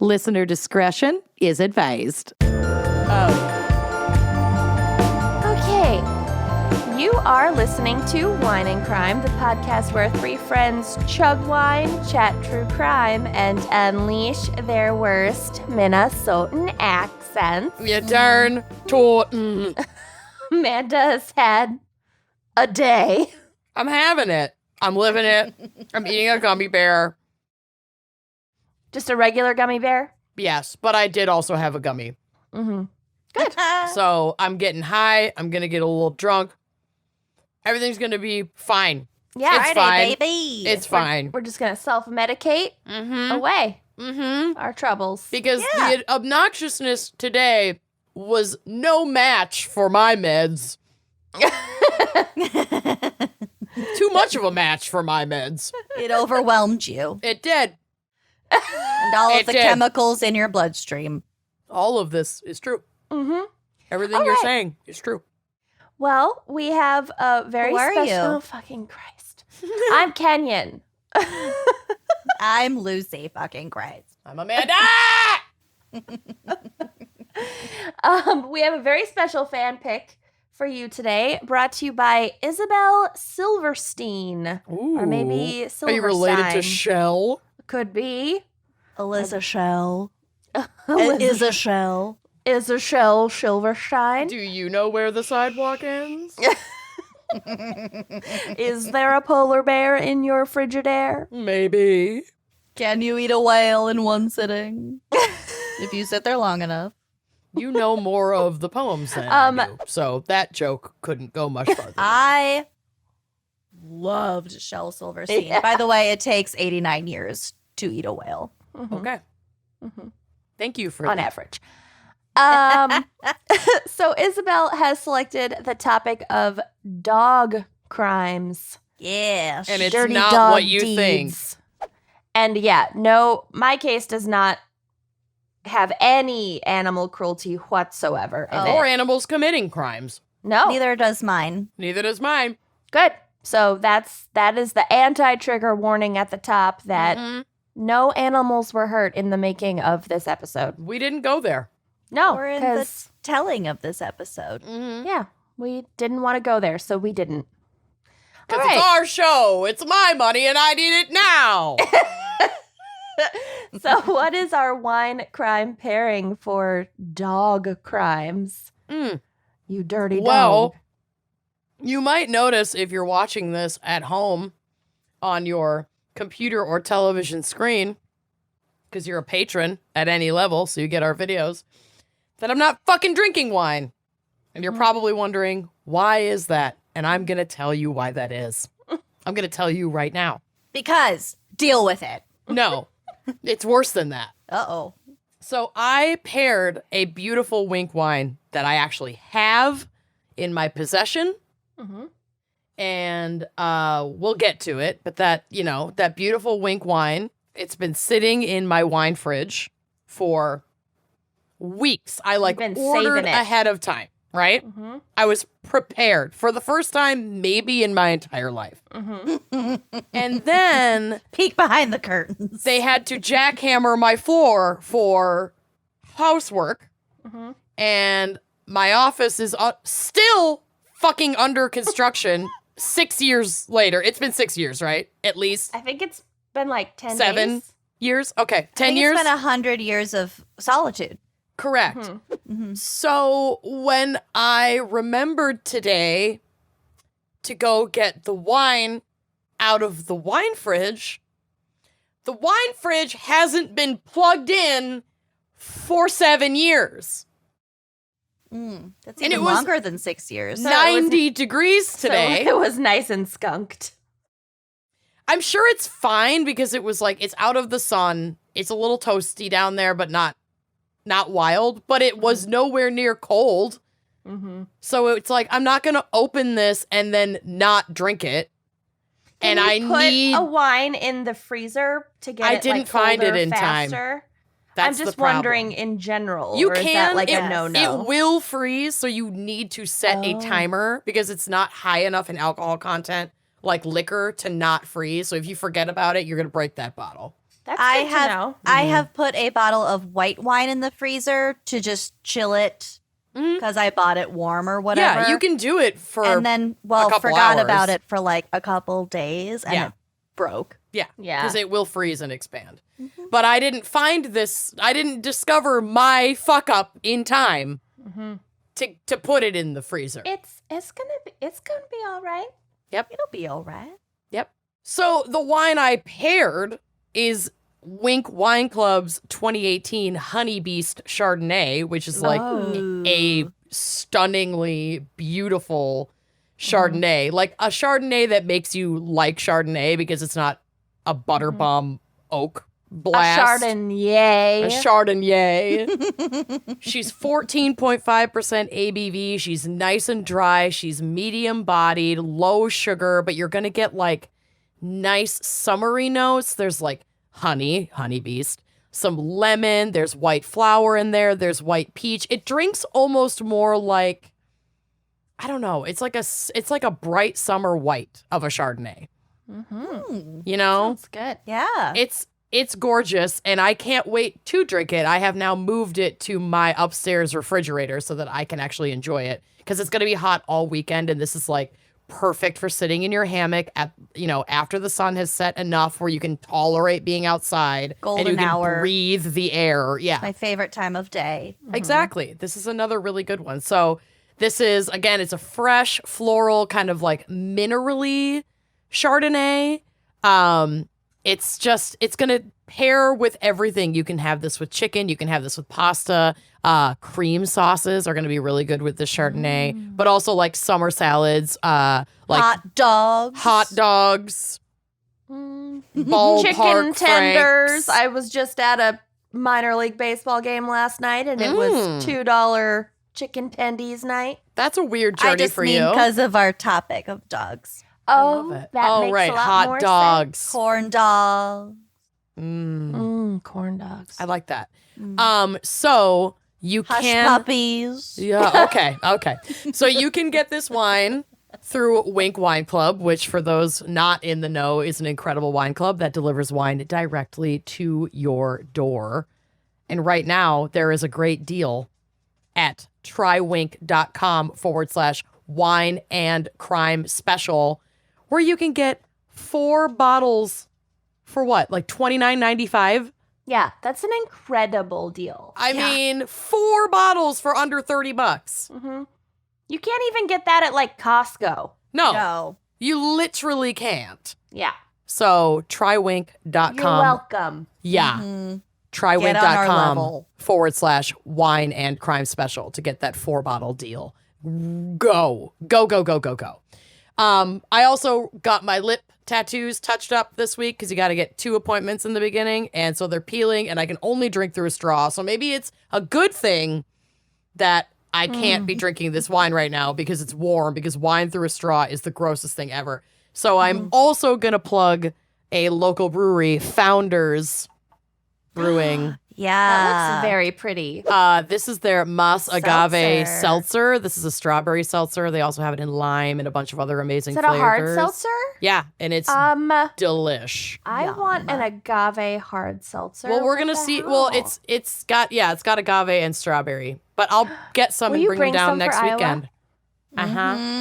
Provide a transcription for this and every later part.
Listener discretion is advised. Okay. You are listening to Wine and Crime, the podcast where three friends chug wine, chat true crime, and unleash their worst Minnesotan accents. You darn tootin'. Amanda's had a day. I'm having it. I'm living it. I'm eating a gummy bear. Just a regular gummy bear? Yes, but I did also have a gummy. Mm-hmm. Good. So I'm getting high. I'm going to get a little drunk. Everything's going to be fine. Yeah, it's fine. baby. It's fine. We're just going to self-medicate away our troubles. Because the obnoxiousness today was no match for my meds. Too much of a match for my meds. It overwhelmed you. It did. And all of the chemicals in your bloodstream. All of this is true. Mm-hmm. Everything All you're right. saying is true. Well, we have a very Who are special... you? Oh, fucking Christ. I'm Kenyon. I'm Lucy fucking Christ. I'm Amanda. We have a very special fan pick for you today, brought to you by Isabel Silverstein. Or maybe Silverstein. Are you related to Shell? Could be. Alyssa Shell. Alyssa Is a shell. Is a Shell Silverstein. Do you know where the sidewalk ends? Is there a polar bear in your Frigidaire? Maybe. Can you eat a whale in one sitting? If you sit there long enough. You know more of the poems than I do, so that joke couldn't go much farther. I loved Shel Silverstein. Yeah. By the way, it takes 89 years to eat a whale. Okay. Thank you for On that. average. So Isabel has selected the topic of dog crimes. Yeah. And it's dirty not dog what you think. deeds. And yeah, no, my case does not have any animal cruelty whatsoever in Or it. animals committing crimes. No. Neither does mine. Neither does mine. Good. So that is the anti-trigger warning at the top that no animals were hurt in the making of this episode. We didn't go there. No, Or in the because telling of this episode. yeah, we didn't want to go there, so we didn't. Because All it's right. our show. It's my money and I need it now. So what is our wine crime pairing for dog crimes? You dirty dog. Well, you might notice if you're watching this at home on your computer or television screen, because you're a patron at any level, so you get our videos, that I'm not fucking drinking wine. And you're probably wondering, why is that? And I'm going to tell you why that is. I'm going to tell you right now. Because deal with it. No, it's worse than that. Uh-oh. So I paired a beautiful Winc wine that I actually have in my possession. And we'll get to it. But that beautiful Winc wine, it's been sitting in my wine fridge for weeks. I been ordered saving it. ahead of time, right? I was prepared for the first time maybe in my entire life. And then Peek behind the curtains. they had to jackhammer my floor for housework. And my office is still fucking under construction 6 years later. It's been 6 years, right? At least I think it's been like 10 7 days. years. Okay, 10 I think years. It's been 100 years of solitude. Correct. So when I remembered today to go get the wine out of the wine fridge hasn't been plugged in for 7 years. That's And even it was longer than 6 years. 90 degrees today. So it was nice and skunked. I'm sure it's fine because it was like, it's out of the sun. It's a little toasty down there, but not wild. But it was nowhere near cold. So it's like, I'm not going to open this and then not drink it. Can And I you put need... a wine in the freezer to get I it didn't like, find it colder in time. faster? That's I'm just the problem. wondering in general. You or is can, that like it, a no-no? It will freeze, so you need to set a timer because it's not high enough in alcohol content, like liquor, to not freeze. So if you forget about it, you're going to break that bottle. That's I good have to know. I have put a bottle of white wine in the freezer to just chill it because I bought it warm or whatever. Yeah, you can do it for and then couple forgot hours. about it for like a couple days and Yeah. it broke. Yeah, Yeah. because it will freeze and expand. But I didn't find this. I didn't discover my fuck up in time to put it in the freezer. It's gonna be all right. Yep. It'll be all right. Yep. So the wine I paired is Winc Wine Club's 2018 Honey Beast Chardonnay, which is like a stunningly beautiful Chardonnay. Like a Chardonnay that makes you like Chardonnay because it's not a butter bomb oak blast. A Chardonnay. A Chardonnay. She's 14.5% ABV. She's nice and dry. She's medium bodied, low sugar, but you're going to get like nice summery notes. There's like honey beast, some lemon. There's white flower in there. There's white peach. It drinks almost more like, I don't know. It's like a bright summer white of a Chardonnay. You know? That's good. Yeah. It's gorgeous, and I can't wait to drink it. I have now moved it to my upstairs refrigerator so that I can actually enjoy it because it's going to be hot all weekend, and this is like perfect for sitting in your hammock at after the sun has set enough where you can tolerate being outside Golden and you can hour. breathe the air. Yeah, My favorite time of day. exactly. This is another really good one. So this is, again, it's a fresh floral kind of like minerally Chardonnay. It's gonna pair with everything. You can have this with chicken, you can have this with pasta. Cream sauces are gonna be really good with the Chardonnay, but also like summer salads, like Hot dogs. ballpark Chicken tenders. franks. I was just at a minor league baseball game last night, and it was $2 chicken tendies night. That's a weird I journey just for mean you. because of our topic of dogs. Oh, Love it. that makes right, a lot hot more dogs. Corn dogs. sense. Corn dogs. I like that. So you Hush can puppies. Yeah, okay. So you can get this wine through Winc Wine Club, which for those not in the know is an incredible wine club that delivers wine directly to your door. And right now there is a great deal at trywinc.com/wine and crime special where you can get 4 bottles for what? Like $29.95? Yeah, that's an incredible deal. I mean, 4 bottles for under $30. You can't even get that at like Costco. No. You literally can't. Yeah. So trywinc.com. You're welcome. Yeah. Get on our Trywinc.com level. /wine and crime special to get that 4-bottle deal. Go. I also got my lip tattoos touched up this week because you got to get 2 appointments in the beginning. And so they're peeling and I can only drink through a straw. So maybe it's a good thing that I can't be drinking this wine right now because it's warm, because wine through a straw is the grossest thing ever. So I'm also going to plug a local brewery, Founders Brewing. Yeah. That looks very pretty. This is their Mas Agave Seltzer. seltzer. This is a strawberry seltzer. They also have it in lime and a bunch of other amazing Is it a flavors. hard seltzer? Yeah, and it's I delish. want an agave hard seltzer. Well, we're What gonna the see. hell? Well, it's got agave and strawberry. But I'll get some Will and you bring bring them down some for next Iowa? weekend.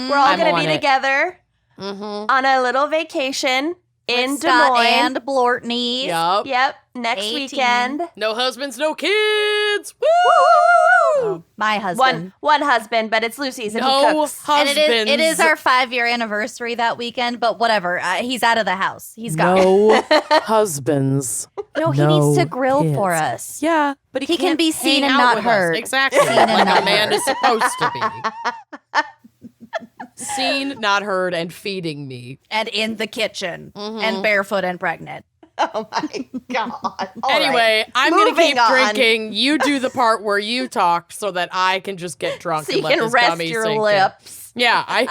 we're all I'm gonna on be it. together on a little vacation in With Des Scott Moines. and Blortney. Yup. Yep, next 18. weekend. No husbands, no kids. Woo! Oh, my husband. One husband, but it's Lucy's and he No cooks. And husbands. it is our 5-year anniversary that weekend, but whatever. He's out of the house. He's gone. no husbands. No, he no needs to grill kids. for us. Yeah, but He can can't be seen hang and out not with us. heard. Exactly, Seen and like not a man heard. is supposed to be. Seen, not heard, and feeding me. And in the kitchen. And barefoot and pregnant. Oh my god. Anyway, I'm gonna Moving keep on. drinking. You do the part where you talk, so that I can just get drunk So and you let can this rest gummy your sink in. lips. Yeah, I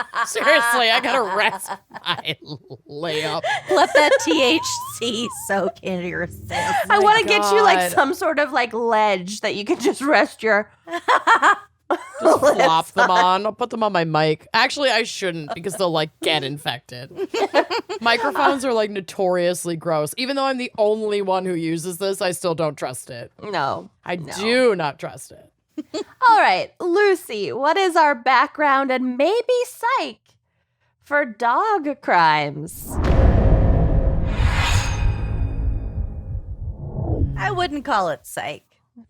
gotta rest my layup. Let that THC soak into your system. I want to get you like God. some sort of like ledge that you can just rest your Just flop them on. I'll put them on my mic. Actually, I shouldn't because they'll like get infected. Microphones are like notoriously gross. Even though I'm the only one who uses this, I still don't trust it. No. I do not trust it. All right, Lucy, what is our background and maybe psych for dog crimes? I wouldn't call it psych.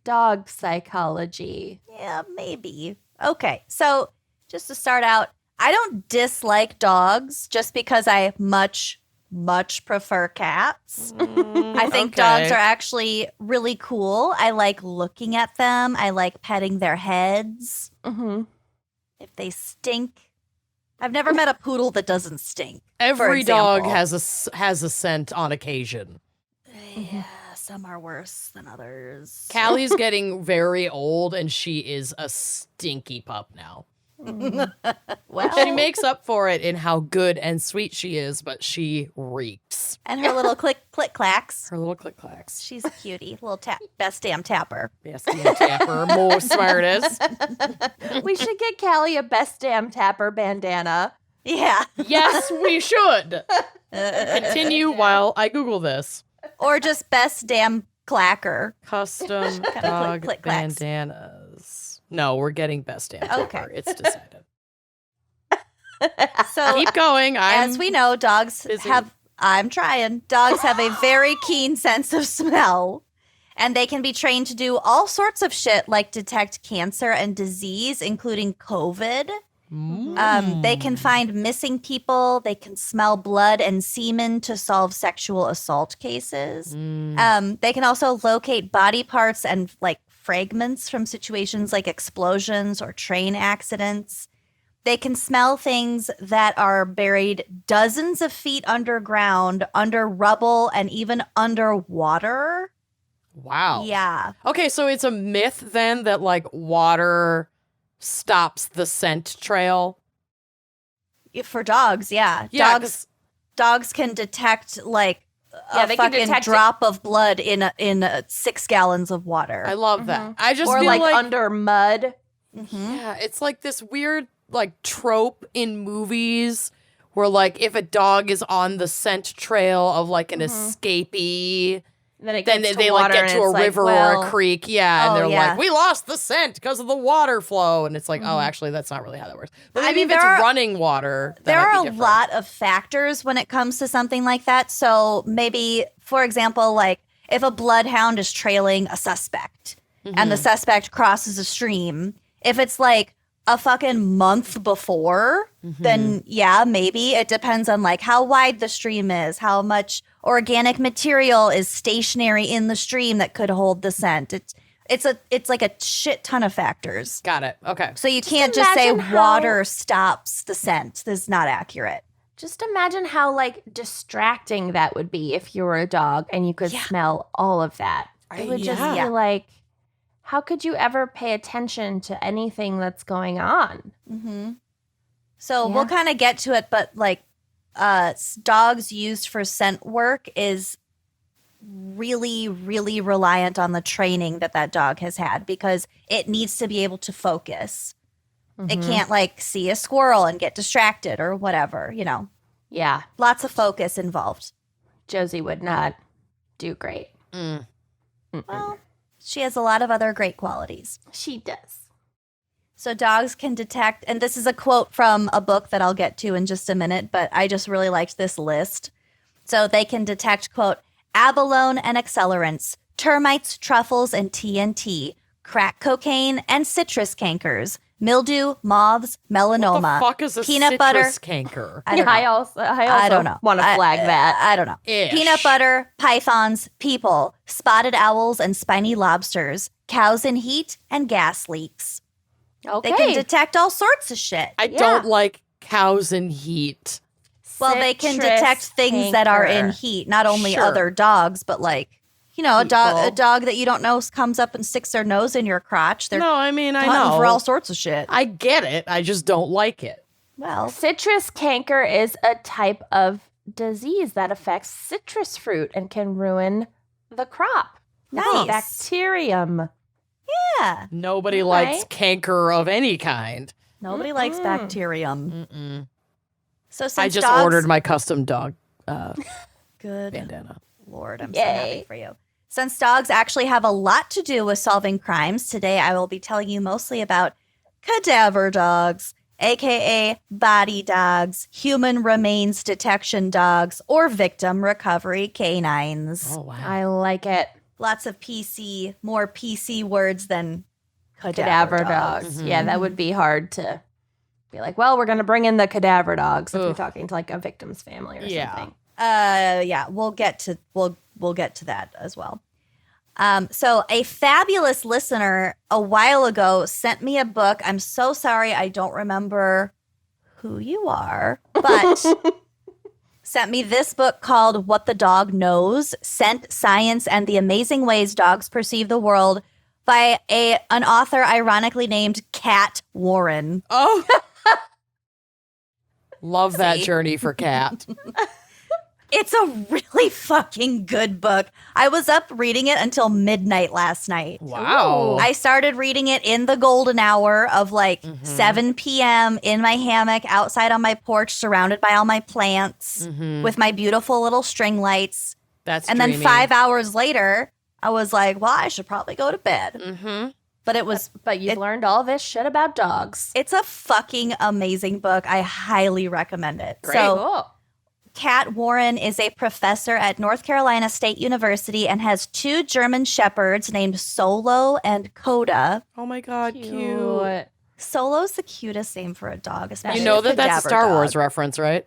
Dog psychology. Yeah, maybe. Okay, so just to start out, I don't dislike dogs just because I much prefer cats. I think dogs are actually really cool. I like looking at them. I like petting their heads. Mm-hmm. If they stink, I've never met a poodle that doesn't stink. Every dog has a scent on occasion. Yeah, some are worse than others. Callie's getting very old, and she is a stinky pup now. Well, She makes up for it in how good and sweet she is, but she reeks. and her little click clacks. Her little click clacks. She's a cutie, little best damn tapper. Yes, the tapper, more smartest. We should get Callie a best damn tapper bandana. Yeah, Yes, we should. Continue while I Google this. or just best damn clacker. Custom Kinda dog click clacks. bandanas. No, we're getting best damn tapper. Okay. It's decided. So Keep going. as we know, dogs busy. have. I'm trying. Dogs have a very keen sense of smell, and they can be trained to do all sorts of shit like detect cancer and disease, including COVID. They can find missing people. They can smell blood and semen to solve sexual assault cases. They can also locate body parts and like fragments from situations like explosions or train accidents. They can smell things that are buried dozens of feet underground, under rubble, and even underwater. Wow. Yeah. Okay, so it's a myth then that like water stops the scent trail. For dogs, yeah. Yeah, Dogs can detect like Yeah, a they can fucking detect it. drop of blood in 6 gallons of water. I love that. I just Or feel like like under mud. yeah, it's like this weird like trope in movies where like if a dog is on the scent trail of like an escapee, Then then they like get to a river or a creek, and Oh, they're yeah. like, we lost the scent because of the water flow, and it's like, oh, actually, that's not really how that works. But I maybe mean, if it's there are- running water, that There might be are a different. lot of factors when it comes to something like that. So maybe, for example, like if a bloodhound is trailing a suspect and the suspect crosses a stream, if it's like a fucking month before, then yeah, maybe. It depends on like how wide the stream is, how much organic material is stationary in the stream that could hold the scent. It's like a shit ton of factors. Got it. Okay. So you can't just say imagine how- water stops the scent. That's not accurate. Just imagine how like distracting that would be if you were a dog and you could smell all of that. It would just Yeah. be like, how could you ever pay attention to anything that's going on? So Yeah. we'll kind of get to it, but like dogs used for scent work is really, really reliant on the training that dog has had because it needs to be able to focus. It can't like see a squirrel and get distracted or whatever, you know. Yeah, Lots of focus involved. Josie would not do great. Well, she has a lot of other great qualities. She does. So dogs can detect, and this is a quote from a book that I'll get to in just a minute, but I just really liked this list. So they can detect, quote, abalone and accelerants, termites, truffles, and TNT, crack cocaine, and citrus cankers, mildew, moths, melanoma, What the fuck is a peanut citrus butter. canker? I don't know. I also I don't know. want to flag that. I don't know. Ish. Peanut butter, pythons, people, spotted owls, and spiny lobsters, cows in heat, and gas leaks. Okay. They can detect all sorts of shit. I don't like cows in heat. Well, they can Citrus detect things that are in canker. heat, not only Sure. other dogs, but like, you know, a People. dog that you don't know comes up and sticks their nose in your crotch. They're No, I mean, I hunting know. for all sorts of shit. I get it. I just don't like it. Well, Citrus canker is a type of disease that affects citrus fruit and can ruin the crop. nice. Bacterium. Yeah. Nobody likes canker of any kind. Nobody likes bacterium. So since I just dogs, ordered my custom dog good bandana. Lord, I'm so happy for you. Since dogs actually have a lot to do with solving crimes, today I will be telling you mostly about cadaver dogs, aka body dogs, human remains detection dogs, or victim recovery canines. Oh, wow. I like it. Lots of PC, more PC words than Cadaver dogs. Yeah, that would be hard to be like, well, we're going to bring in the cadaver dogs if you're talking to like a victim's family or something. Yeah, we'll get to that as well. So a fabulous listener a while ago sent me a book. I'm so sorry I don't remember who you are, but sent me this book called What the Dog Knows: Scent, Science, and the Amazing Ways Dogs Perceive the World by an author ironically named Cat Warren. Oh. Love that journey for Cat. It's a really fucking good book. I was up reading it until midnight last night. Wow. I started reading it in the golden hour of 7 p.m. in my hammock outside on my porch, surrounded by all my plants with my beautiful little string lights. That's and dreamy. then 5 hours later, I was like, well, I should probably go to bed. But you've learned all this shit about dogs. It's a fucking amazing book. I highly recommend it. Great. So, Cool. Cat Warren is a professor at North Carolina State University and has 2 German shepherds named Solo and Coda. Oh my God, cute. Solo's the cutest name for a dog, especially You know a that's a cadaver Star dog. Wars reference, right?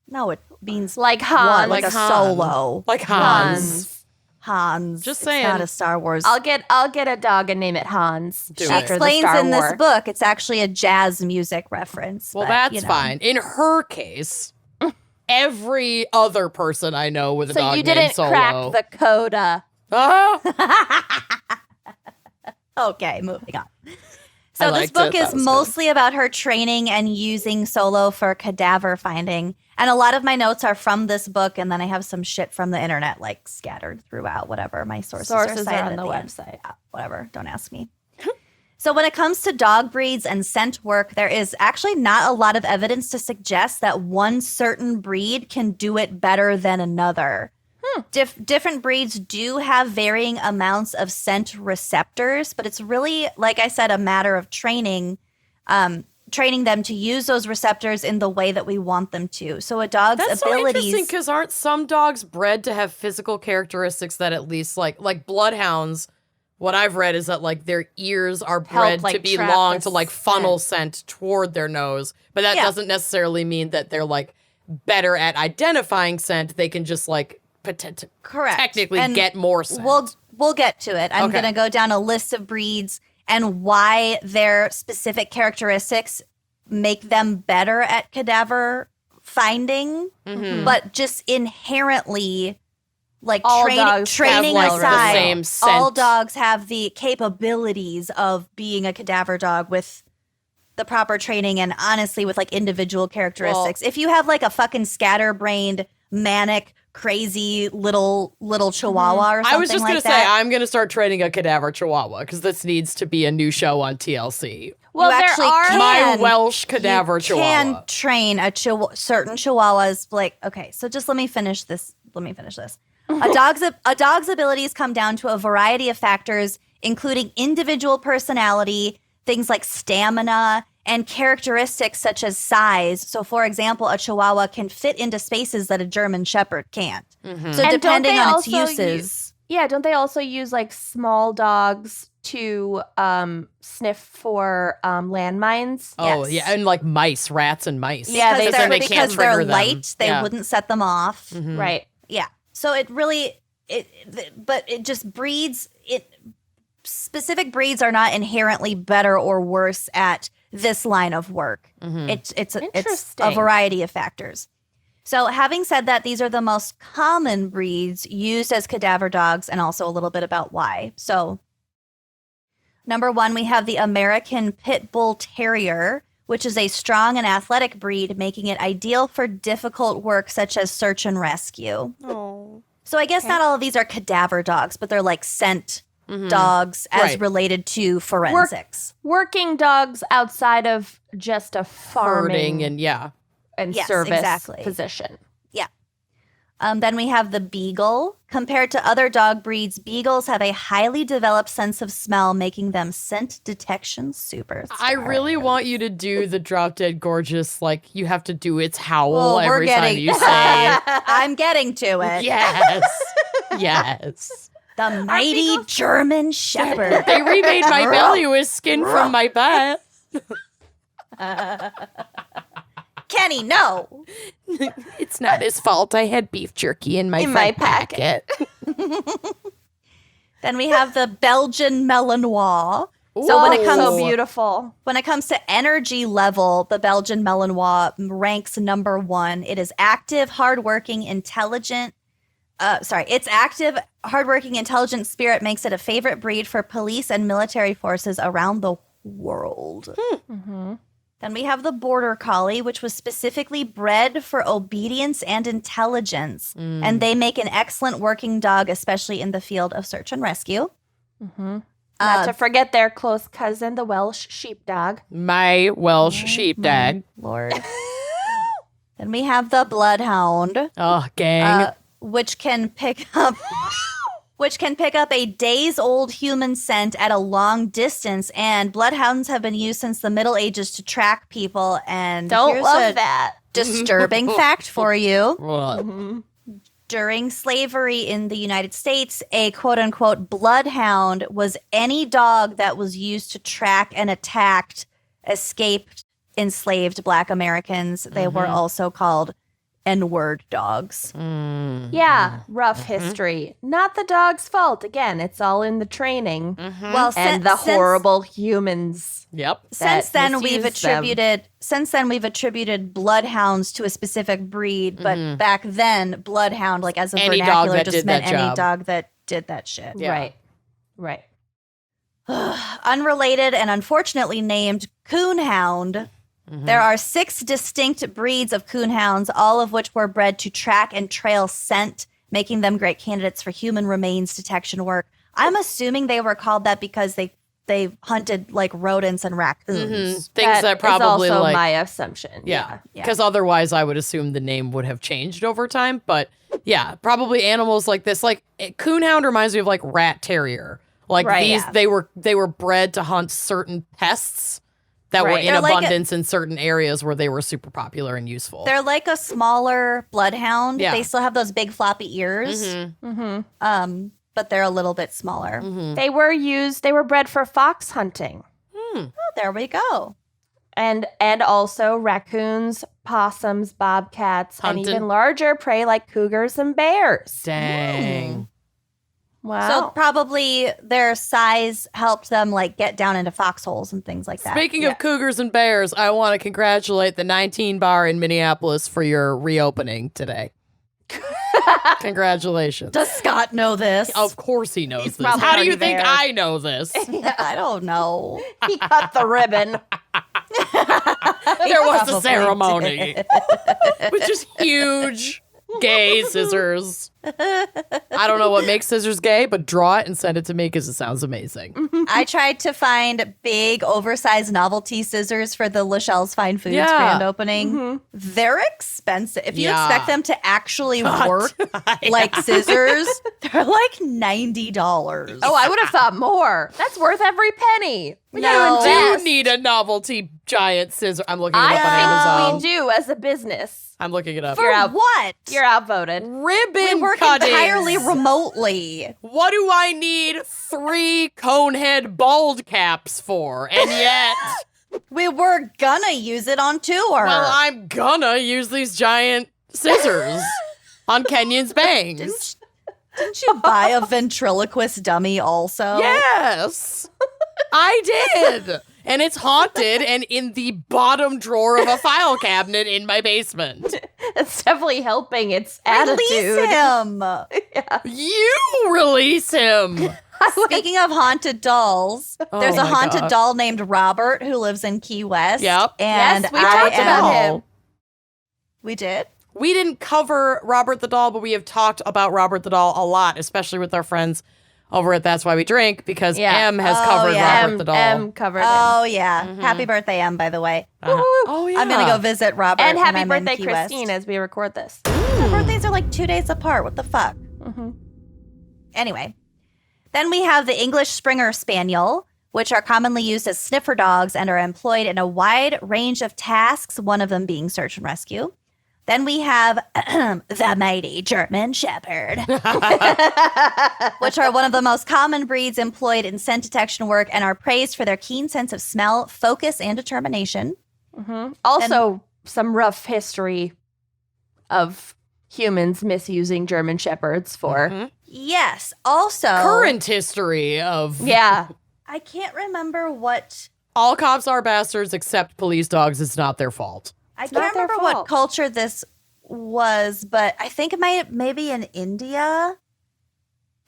No, it means Like what? Hans. Like a Han. solo. Like Hans. Hans. Just It's saying. not a Star Wars. I'll get a dog and name it Hans. Do She it. after the explains Star in this War. book it's actually a jazz music reference. Well, but, that's you know. fine. In her case, every other person I know with a So dog you named didn't Solo. crack the coda. Ah! Okay, moving on. I So this liked book it. is That was mostly about her training and using Solo for cadaver finding. And a lot of my notes are from this book, and then I have some shit from the internet like scattered throughout, whatever. My sources are Sources are cited on at the end. website. Yeah, whatever, don't ask me. So when it comes to dog breeds and scent work, there is actually not a lot of evidence to suggest that one certain breed can do it better than another. Different breeds do have varying amounts of scent receptors, but it's really, like I said, a matter of training them to use those receptors in the way that we want them to. So a dog's That's so interesting abilities. because aren't some dogs bred to have physical characteristics that at least like bloodhounds? What I've read is that like their ears are bred like, to be trap long the to like funnel scent toward their nose, but that Yeah. doesn't necessarily mean that they're like better at identifying scent. They can just like Correct. technically And get more scent. We'll get to it. I'm Okay. going to go down a list of breeds and why their specific characteristics make them better at cadaver finding, but just inherently, like All training dogs training have, like, the aside, same scent. all dogs have the capabilities of being a cadaver dog with the proper training and honestly with like individual characteristics. If you have like a fucking scatterbrained, manic, crazy little chihuahua or something I was just like gonna say that, I'm gonna start training a cadaver chihuahua because this needs to be a new show on TLC. Well, You there actually are. can. My Welsh cadaver you chihuahua. can train a certain chihuahuas. Like, okay, so just let me finish this. A dog's abilities come down to a variety of factors, including individual personality, things like stamina, and characteristics such as size. So, for example, a chihuahua can fit into spaces that a German shepherd can't. So, And don't depending they on its also uses. Don't they also use like small dogs to sniff for landmines? Oh Yes. yeah, and like mice, rats, and mice. Yeah, because then they're, they can't because trigger they're them. light, they Yeah. wouldn't set them off. Right. Yeah. So it really, but it just breeds, specific breeds are not inherently better or worse at this line of work. It's a Interesting. variety of factors. So having said that, these are the most common breeds used as cadaver dogs and also a little bit about why. So number 1, we have the American Pit Bull Terrier, which is a strong and athletic breed, making it ideal for difficult work such as search and rescue. Oh. So I guess not all of these are cadaver dogs, but they're like scent dogs as Right. related to forensics. Working dogs outside of just a farming Herding and and Yes, service exactly. position. Then we have the beagle. Compared to other dog breeds, beagles have a highly developed sense of smell, making them scent detection superstars. I really want you to do the Drop Dead Gorgeous, like you have to do its howl Well, we're every time getting- you say it. I'm getting to it. Yes. Yes. The mighty German Shepherd. They remade my belly with skin from my butt. Kenny, no. It's not his fault. I had beef jerky in my front packet. Then we have the Belgian Malinois. So when it comes So beautiful. When it comes to energy level, the Belgian Malinois ranks number 1. It is active, hardworking, intelligent. Its active, hardworking, intelligent spirit makes it a favorite breed for police and military forces around the world. Then we have the Border Collie, which was specifically bred for obedience and intelligence. And they make an excellent working dog, especially in the field of search and rescue. Not to forget their close cousin, the Welsh sheepdog. My Welsh sheepdog. Lord. Then we have the Bloodhound. Oh, gang. Which can pick up a days-old human scent at a long distance, and bloodhounds have been used since the Middle Ages to track people. And Don't here's love a that. disturbing fact for you. What? During slavery in the United States, a quote-unquote bloodhound was any dog that was used to track and attacked escaped enslaved Black Americans. They were also called N-word dogs. Yeah, rough history. Not the dog's fault. Again, it's all in the training Well, and the horrible humans. Yep. Since that then, we've misuse them. attributed bloodhounds to a specific breed, but back then, bloodhound, like as a Any dog vernacular, that just did meant that any job. dog that did that shit. Yeah. Right. Unrelated and unfortunately named coonhound. There are 6 distinct breeds of coonhounds, all of which were bred to track and trail scent, making them great candidates for human remains detection work. I'm assuming they were called that because they hunted like rodents and raccoons. Things that probably is also like my assumption. yeah, because otherwise I would assume the name would have changed over time. But yeah, probably animals like this, like coonhound reminds me of like rat terrier. Like Right, these, yeah. they were bred to hunt certain pests that were Right. in They're like abundance in certain areas where they were super popular and useful. They're like a smaller bloodhound. Yeah. They still have those big floppy ears. But they're a little bit smaller. They were bred for fox hunting. Oh, there we go. And also raccoons, possums, bobcats, Hunting. and even larger prey like cougars and bears. Dang. Wow. So probably their size helped them like get down into foxholes and things like that. Speaking of cougars and bears, I want to congratulate the 19 bar in Minneapolis for your reopening today. Congratulations. Does Scott know this? Of course he knows this. probably How do you already think there. I know this? I don't know. he cut the ribbon. There was a Probably ceremony with just huge gay scissors. I don't know what makes scissors gay, but draw it and send it to me because it sounds amazing. I tried to find big, oversized novelty scissors for the Lachelle's Fine Foods Yeah. grand opening. They're expensive. If you Yeah. expect them to actually work like scissors, they're like $90. Oh, I would have thought more. That's worth every penny. We No. gotta Do invest. need a novelty giant scissor. I'm looking it up on I Amazon. think we do as a business. I'm looking it up. For You're out. what? You're outvoted. Ribbon We work cuttings. entirely remotely. What do I need 3 conehead bald caps for? And yet, We were gonna use it on tour. well, I'm gonna use these giant scissors on Kenyon's bangs. Didn't you buy a ventriloquist dummy also? Yes, I did. And it's haunted and in the bottom drawer of a file cabinet in my basement. It's definitely helping its Release attitude. him. You release him. Speaking of haunted dolls, there's a my haunted God. doll named Robert who lives in Key West. Yep. And Yes, we I talked am- about him. We did? We didn't cover Robert the doll, but we have talked about Robert the doll a lot, especially with our friends over at That's Why We Drink because Yeah. M has Oh, covered yeah. Robert the doll. M covered him. Oh, yeah. Happy birthday, Em, by the way. Oh, yeah. I'm going to go visit Robert. And when happy I'm in birthday, Key West. Christine, as we record this. Their birthdays are like 2 days apart. What the fuck? Mm-hmm. Anyway, then we have the English Springer Spaniel, which are commonly used as sniffer dogs and are employed in a wide range of tasks, one of them being search and rescue. Then we have the mighty German Shepherd, which are one of the most common breeds employed in scent detection work and are praised for their keen sense of smell, focus, and determination. Mm-hmm. Also, some rough history of humans misusing German Shepherds for. Yes. Also, Current history of Yeah. I can't remember what. all cops are bastards except police dogs. It's not their fault. I not can't their remember what fault. culture this was, but I think it maybe in India.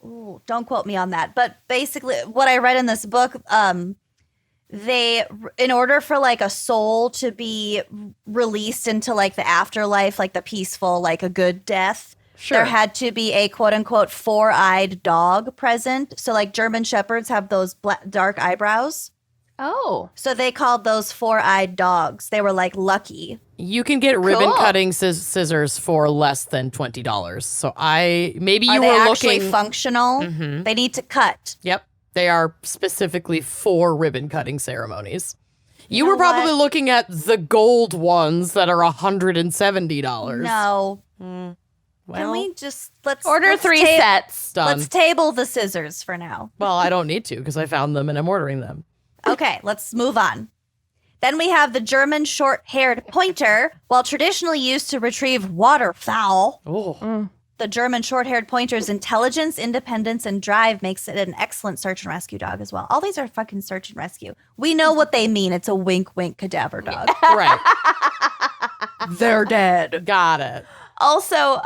Ooh, don't quote me on that. But basically, what I read in this book, they, in order for like a soul to be released into like the afterlife, like the peaceful, like a good death, Sure. there had to be a quote unquote four-eyed dog present. So like German Shepherds have those dark eyebrows. Oh. So they called those four-eyed dogs. They were like lucky. You can get ribbon Cool. cutting scissors for less than $20. So maybe Are you they were actually looking. functional? Mhm. They need to cut. Yep. They are specifically for ribbon cutting ceremonies. You know were probably what? looking at the gold ones that are $170. No. Well, Can we just let's Order let's 3 ta- sets. done. Let's table the scissors for now. Well, I don't need to because I found them and I'm ordering them. Okay, let's move on. Then we have the German short-haired pointer. While traditionally used to retrieve waterfowl, Oh, the German short-haired pointer's intelligence, independence, and drive makes it an excellent search and rescue dog as well. All these are fucking search and rescue. We know what they mean. It's a wink, wink cadaver dog. right. They're dead. Got it. Also,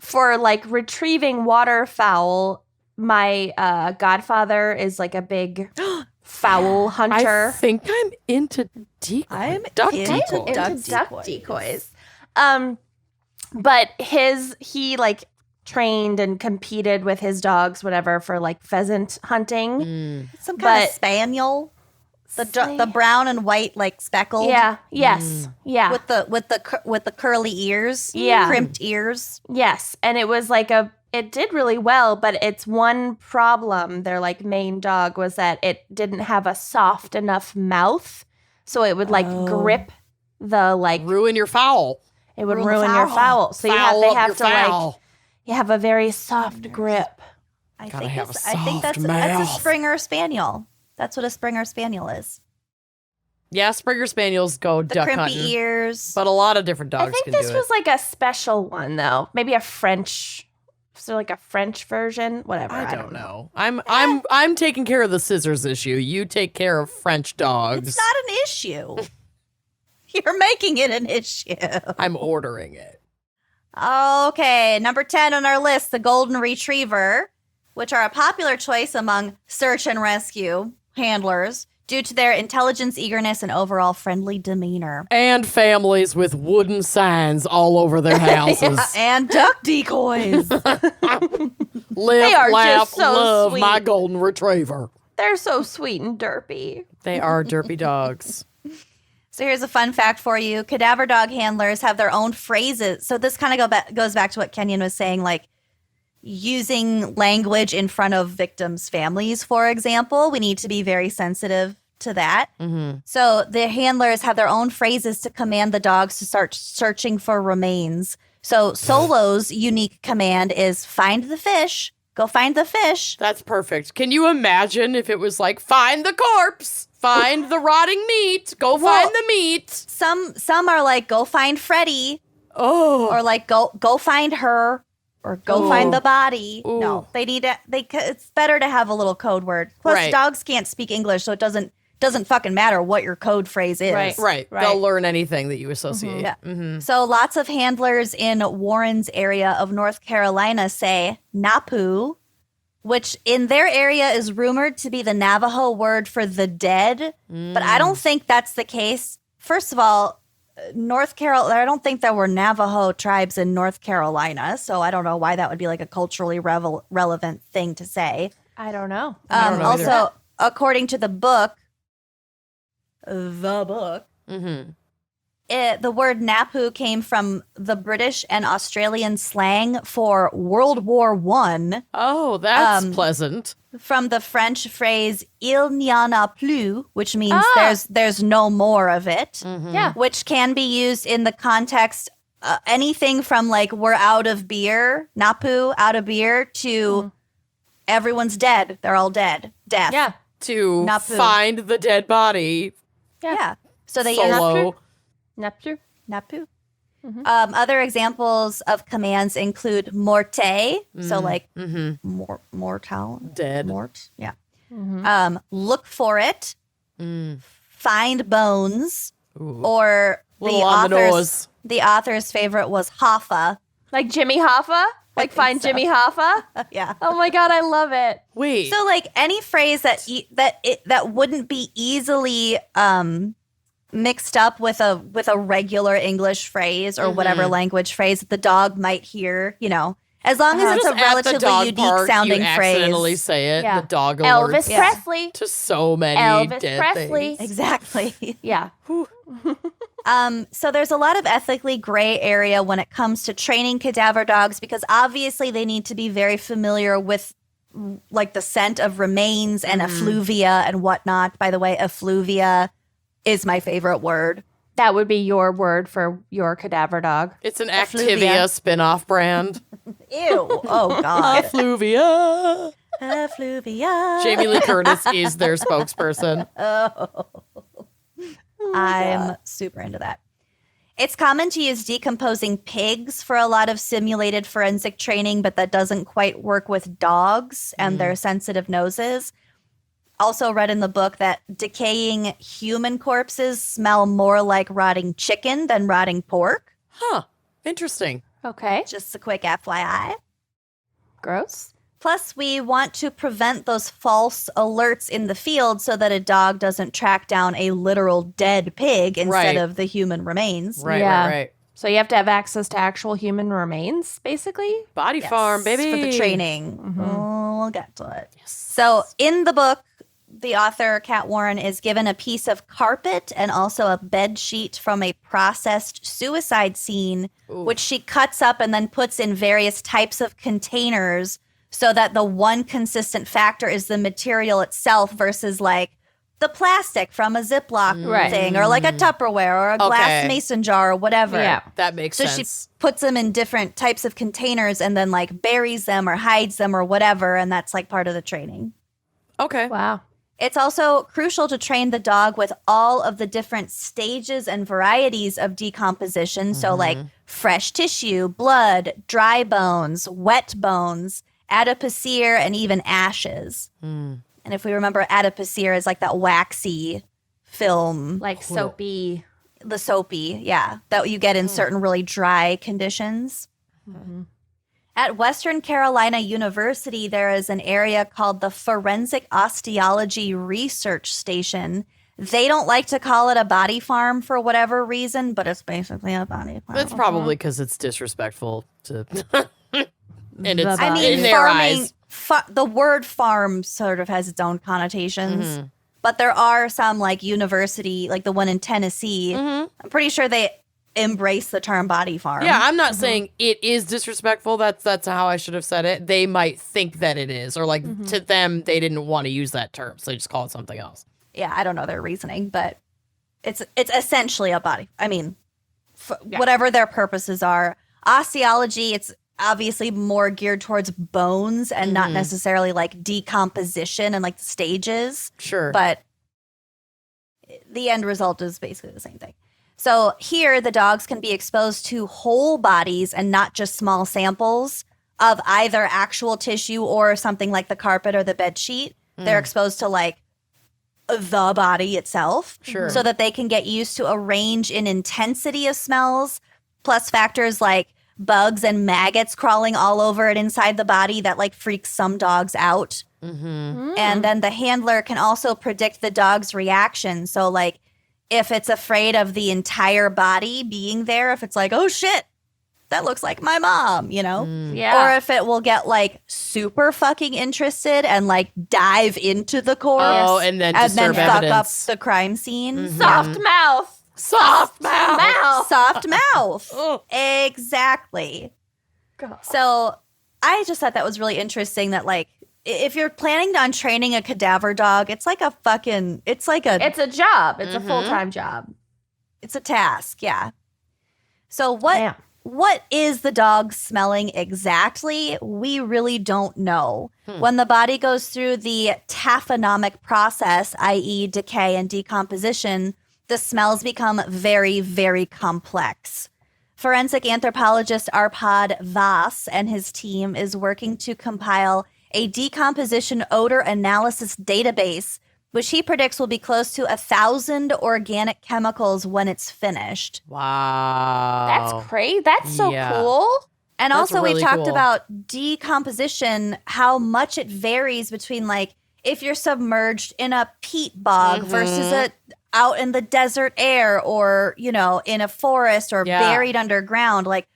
for like retrieving waterfowl, my godfather is like a big fowl hunter. I think I'm into decoy. I'm duck into decoy. duck Into duck decoys. decoys. But he like trained and competed with his dogs, whatever, for like pheasant hunting. Some kind of But- spaniel. The brown and white like speckled. Yeah. Yes. Yeah. With the curly ears. Yeah. Crimped ears. Yes. And it was like it did really well, but its one problem, their like main dog, was that it didn't have a soft enough mouth. So it would like grip the like Ruin your fowl. it would Ruin ruin the your fowl. fowl. So Foul they up have your to like fowl. you have a very soft grip. I Gotta think have a that's soft that's a mouth. Springer Spaniel. That's what a Springer Spaniel is. Yeah, Springer Spaniels go The duck crimpy hunting. ears. But a lot of different dogs I think can this do was it. like a special one though. Maybe a French so like a French version, whatever. I don't know. I'm taking care of the scissors issue. You take care of French dogs. It's not an issue. You're making it an issue. I'm ordering it. Okay, number 10 on our list, the Golden Retriever, which are a popular choice among search and rescue handlers due to their intelligence, eagerness, and overall friendly demeanor. And families with wooden signs all over their houses. And duck decoys. Live, are laugh, just so love sweet. my golden retriever. They're so sweet and derpy. They are derpy dogs. So here's a fun fact for you. Cadaver dog handlers have their own phrases. So this kind of goes back to what Kenyon was saying, like using language in front of victims' families, for example. We need to be very sensitive to that. So the handlers have their own phrases to command the dogs to start searching for remains. So Solo's unique command is find the fish. Go find the fish. That's perfect. Can you imagine if it was like, find the corpse, find the rotting meat, go find the meat. Some are like go find Freddie, Oh, or like go find her, or go Ooh. find the body. Ooh. No, they need to. It's better to have a little code word. Plus, Right. dogs can't speak English, so it doesn't fucking matter what your code phrase is. Right. right. They'll learn anything that you associate. Yeah. So lots of handlers in Warren's area of North Carolina say Napu, which in their area is rumored to be the Navajo word for the dead. But I don't think that's the case. First of all, North Carolina, I don't think there were Navajo tribes in North Carolina, so I don't know why that would be like a culturally relevant thing to say. I don't know. I don't know either. Also, according to the book, the word Napu came from the British and Australian slang for World War I, Oh, that's pleasant. from the French phrase "il n'y en a plus," which means there's no more of it. Yeah. Which can be used in the context anything from like we're out of beer, Napu, out of beer, to everyone's dead. They're all dead. Death. Yeah. To Napu. find the dead body. Yeah. So they use Solo. Napu. Napu. Other examples of commands include morte, so like mortal, Dead. mort, yeah. Look for it, find bones, or Little on the nose. the author's favorite was Hoffa. Like Jimmy Hoffa? Like find Jimmy Hoffa? Yeah. Oh my God, I love it. Wait. So like any phrase that wouldn't be easily mixed up with a regular English phrase or whatever language phrase that the dog might hear, as long as it's a Just at the relatively dog unique park, sounding you accidentally phrase. say it. Yeah. The dog Elvis alerts Presley. to so many Elvis dead Presley. things. Exactly. Yeah. So there's a lot of ethically gray area when it comes to training cadaver dogs because obviously they need to be very familiar with like the scent of remains and effluvia and whatnot. By the way, effluvia is my favorite word. That would be your word for your cadaver dog. It's an Effluvia. Activia spin-off brand. Ew. Oh, God. Effluvia. Effluvia. Jamie Lee Curtis is their spokesperson. I'm super into that. It's common to use decomposing pigs for a lot of simulated forensic training, but that doesn't quite work with dogs and their sensitive noses. Also read in the book that decaying human corpses smell more like rotting chicken than rotting pork. Huh. Interesting. Okay. Just a quick FYI. Gross. Plus, we want to prevent those false alerts in the field so that a dog doesn't track down a literal dead pig instead Right. of the human remains. Right, Yeah. right. So you have to have access to actual human remains, basically? Body Yes, farm, baby. for the training. Oh, we'll get to it. So in the book, the author, Kat Warren, is given a piece of carpet and also a bed sheet from a processed suicide scene, which she cuts up and then puts in various types of containers so that the one consistent factor is the material itself versus like the plastic from a Ziploc Right. thing or like a Tupperware or a glass Okay. mason jar or whatever. Yeah. That makes So sense. she puts them in different types of containers and then like buries them or hides them or whatever. And that's like part of the training. Okay. Wow. It's also crucial to train the dog with all of the different stages and varieties of decomposition. So like fresh tissue, blood, dry bones, wet bones, adipocere, and even ashes. And if we remember, adipocere is like that waxy film, Like soapy. the soapy, yeah, that you get in certain really dry conditions. At Western Carolina University, there is an area called the Forensic Osteology Research Station. They don't like to call it a body farm for whatever reason, but it's basically a body farm. That's probably because it's disrespectful to. And it's I mean, in their farming, eyes. the word farm sort of has its own connotations. But there are some like university, like the one in Tennessee. I'm pretty sure they embrace the term body farm. Yeah, I'm not saying it is disrespectful. That's how I should have said it. They might think that it is, or like to them, they didn't want to use that term, so they just call it something else. Yeah, I don't know their reasoning, but it's essentially a body. I mean, whatever their purposes are. Osteology, it's obviously more geared towards bones and not necessarily like decomposition and like the stages. Sure. But the end result is basically the same thing. So here, the dogs can be exposed to whole bodies and not just small samples of either actual tissue or something like the carpet or the bed sheet. They're exposed to like the body itself. Sure. So that they can get used to a range in intensity of smells, plus factors like bugs and maggots crawling all over it inside the body that like freaks some dogs out. And then the handler can also predict the dog's reaction. So like if it's afraid of the entire body being there, if it's like, oh shit, that looks like my mom, you know? Yeah. Or if it will get like super fucking interested and like dive into the corpse. Oh, and then disturb fuck up evidence. the crime scene. Soft mouth. Soft mouth. Soft mouth. Ugh. Exactly. God. So I just thought that was really interesting that like if you're planning on training a cadaver dog, it's like a fucking, it's It's a job. It's a full-time job. it's a task. Yeah. So Damn. what is the dog smelling exactly? We really don't know. When the body goes through the taphonomic process, i.e. decay and decomposition, the smells become very, very complex. Forensic anthropologist Arpad Vas and his team is working to compile a decomposition odor analysis database, which he predicts will be close to 1,000 organic chemicals when it's finished. Wow. That's crazy. That's so Yeah. cool. And That's also, really we've talked cool. about decomposition, how much it varies between like if you're submerged in a peat bog versus out in the desert air or, you know, in a forest or Yeah. buried underground. Like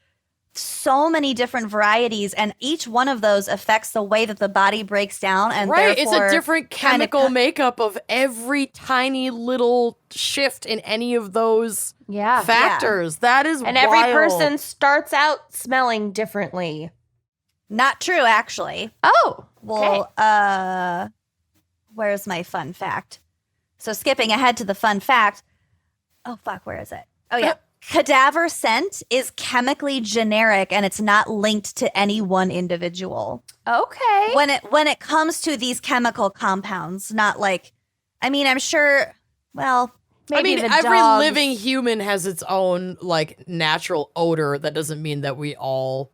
so many different varieties, and each one of those affects the way that the body breaks down. And Right, it's a therefore different kinda chemical makeup of every tiny little shift in any of those Yeah. factors. That is And every wild. person starts out smelling differently. Not true, actually. Oh. Well, where's my fun fact? So skipping ahead to the fun fact. Oh, fuck, where is it? Oh, yeah. Cadaver scent is chemically generic and it's not linked to any one individual. Okay. When it comes to these chemical compounds, not like, I mean, I'm sure, well, Maybe I mean, the every dogs- living human has its own like natural odor. That doesn't mean that we all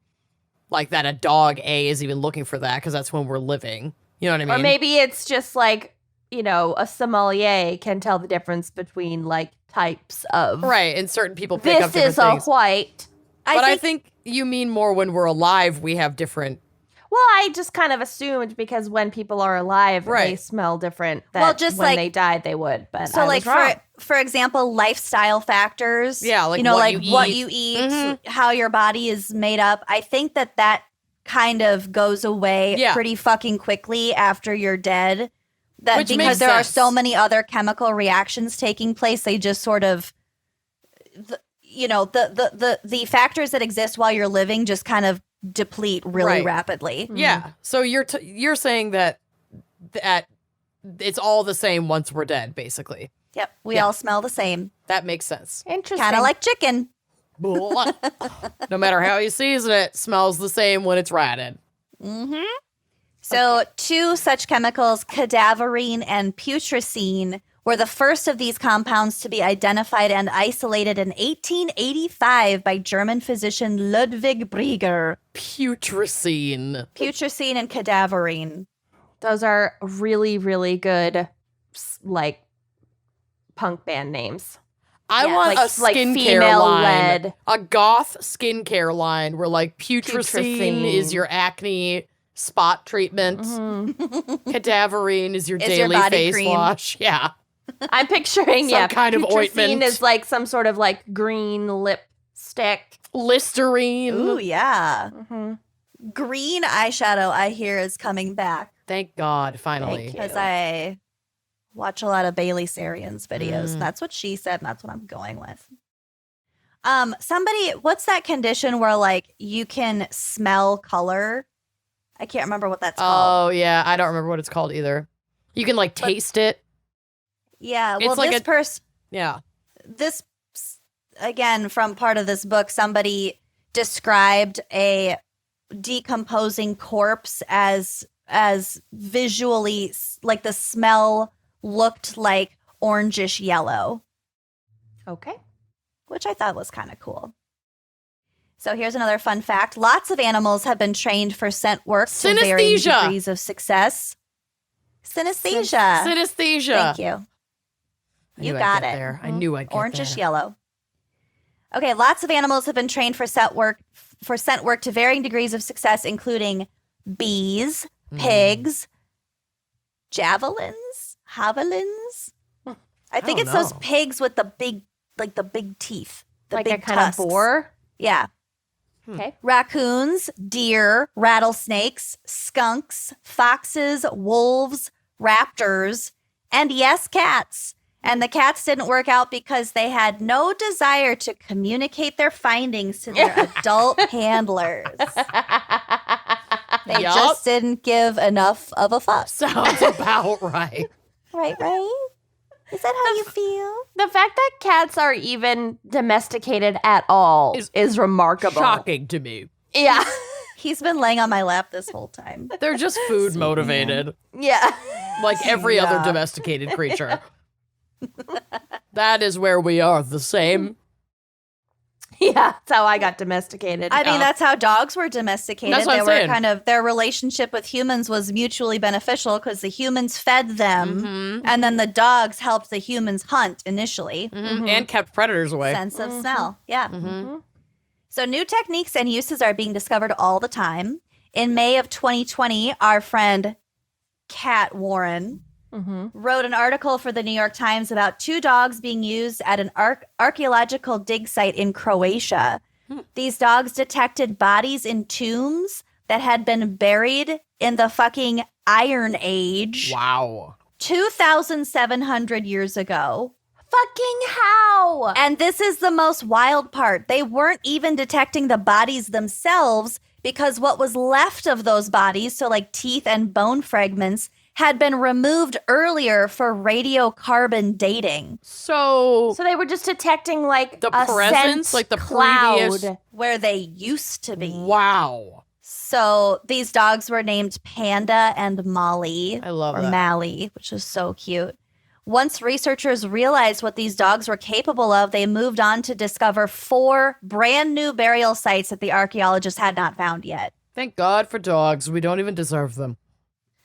like that a dog is even looking for that because that's when we're living. You know what I mean? Or maybe it's just like, you know, a sommelier can tell the difference between like types of. right, and certain people pick up This different is a things. white. But I think you mean more when we're alive, we have different. Well, I just kind of assumed because when people are alive, they Right. smell different. That Well, just when like- they died, they would. But so I like was wrong. for example, lifestyle factors. Yeah, like you know, what like you what eat. you eat, how your body is made up. I think that kind of goes away Yeah. pretty fucking quickly after you're dead. That Which because makes there are sense. so many other chemical reactions taking place, they just sort of, the factors that exist while you're living just kind of deplete really Right. rapidly. Yeah. So you're saying that it's all the same once we're dead, basically. Yep, we Yeah. all smell the same, That makes sense. Interesting. kind of like chicken. Blah. No matter how you season it, smells the same when it's ratted. So, two such chemicals, cadaverine and putrescine, were the first of these compounds to be identified and isolated in 1885 by German physician Ludwig Brieger. Putrescine. Putrescine and cadaverine. Those are really, really good, like, punk band names. I Yeah, want like- a like skincare female-led. line. A goth skincare line where like putrescine Putrescine. is your acne spot treatment. Cadaverine is your Is your daily body face cream. wash. Yeah. I'm picturing, Some kind of putrescine ointment. is like some sort of like green lipstick. Listerine. Ooh, yeah. Mm-hmm. Green eyeshadow, I hear, is coming back Thank God, finally. Thank you. because I watch a lot of Bailey Sarian's videos. And that's what she said, and that's what I'm going with. What's that condition where like you can smell color? I can't remember what that's called. Oh yeah, I don't remember what it's called either. You can like taste it. Yeah, it's well, like this a- person, Yeah. this again from part of this book, somebody described a decomposing corpse as visually like the smell looked like orangish yellow, Okay. which I thought was kind of cool. So here's another fun fact. Lots of animals have been trained for scent work to varying Synesthesia. degrees of success. Synesthesia. Synesthesia. Thank you. I You knew I'd got get it. there. I knew I'd get Orangish there. yellow. Okay, lots of animals have been trained for scent work to varying degrees of success, including bees, pigs, javelins, I think it's those pigs with the big teeth. The like big a kind tusks. of boar. Yeah. Okay. Raccoons, deer, rattlesnakes, skunks, foxes, wolves, raptors, and yes, cats. And the cats didn't work out because they had no desire to communicate their findings to their adult handlers. They just didn't give enough of a fuss. Sounds about right. Right? Is that how you feel? The fact that cats are even domesticated at all is remarkable. Shocking to me. Yeah. He's been laying on my lap this whole time. They're just food motivated, Yeah. like every other domesticated creature. That is where we are the same. Yeah. That's how I got domesticated. I mean, that's how dogs were domesticated. That's what I'm saying. Their relationship with humans was mutually beneficial because the humans fed them, and then the dogs helped the humans hunt initially. And kept predators away. Sense of smell. Yeah. So new techniques and uses are being discovered all the time. In May of 2020, our friend Kat Warren wrote an article for the New York Times about 2 dogs being used at an archaeological dig site in Croatia. These dogs detected bodies in tombs that had been buried in the fucking Iron Age. Wow. 2,700 years ago. fucking how? And this is the most wild part. They weren't even detecting the bodies themselves because what was left of those bodies, so like teeth and bone fragments, had been removed earlier for radiocarbon dating. So they were just detecting like the a presence, scent like the cloud. previous. Where they used to be. Wow. So these dogs were named Panda and Molly. I love or that. Mally, which is so cute. Once researchers realized what these dogs were capable of, they moved on to discover 4 brand new burial sites that the archaeologists had not found yet. Thank God for dogs. We don't even deserve them.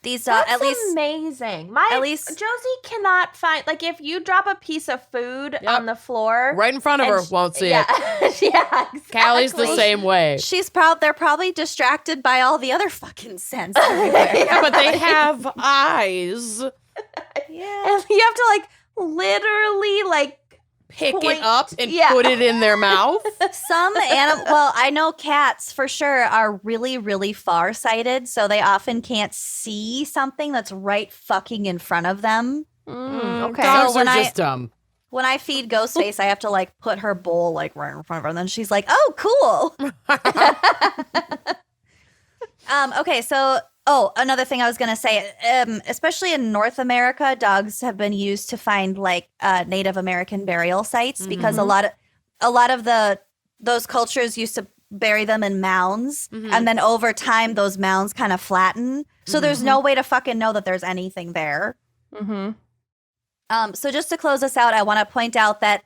These dogs, That's at least, amazing. at least- Josie cannot find, like, if you drop a piece of food on the floor, Right in front of her, and won't see yeah, it. yeah, exactly. Callie's the same way. they're probably distracted by all the other fucking scents everywhere. Yeah, but they have eyes. Yeah. And you have to like literally like Pick point- it up and yeah. put it in their mouth. Some animal, well, I know cats for sure are really, really farsighted, so they often can't see something that's right fucking in front of them. okay. Dogs So when are I- just dumb. When I feed Ghostface, I have to like put her bowl like right in front of her, and then she's like, "Oh, cool." Okay, so another thing I was gonna say, especially in North America, dogs have been used to find like Native American burial sites because a lot of those cultures used to bury them in mounds, and then over time those mounds kind of flatten, so there's no way to fucking know that there's anything there. So just to close us out, I want to point out that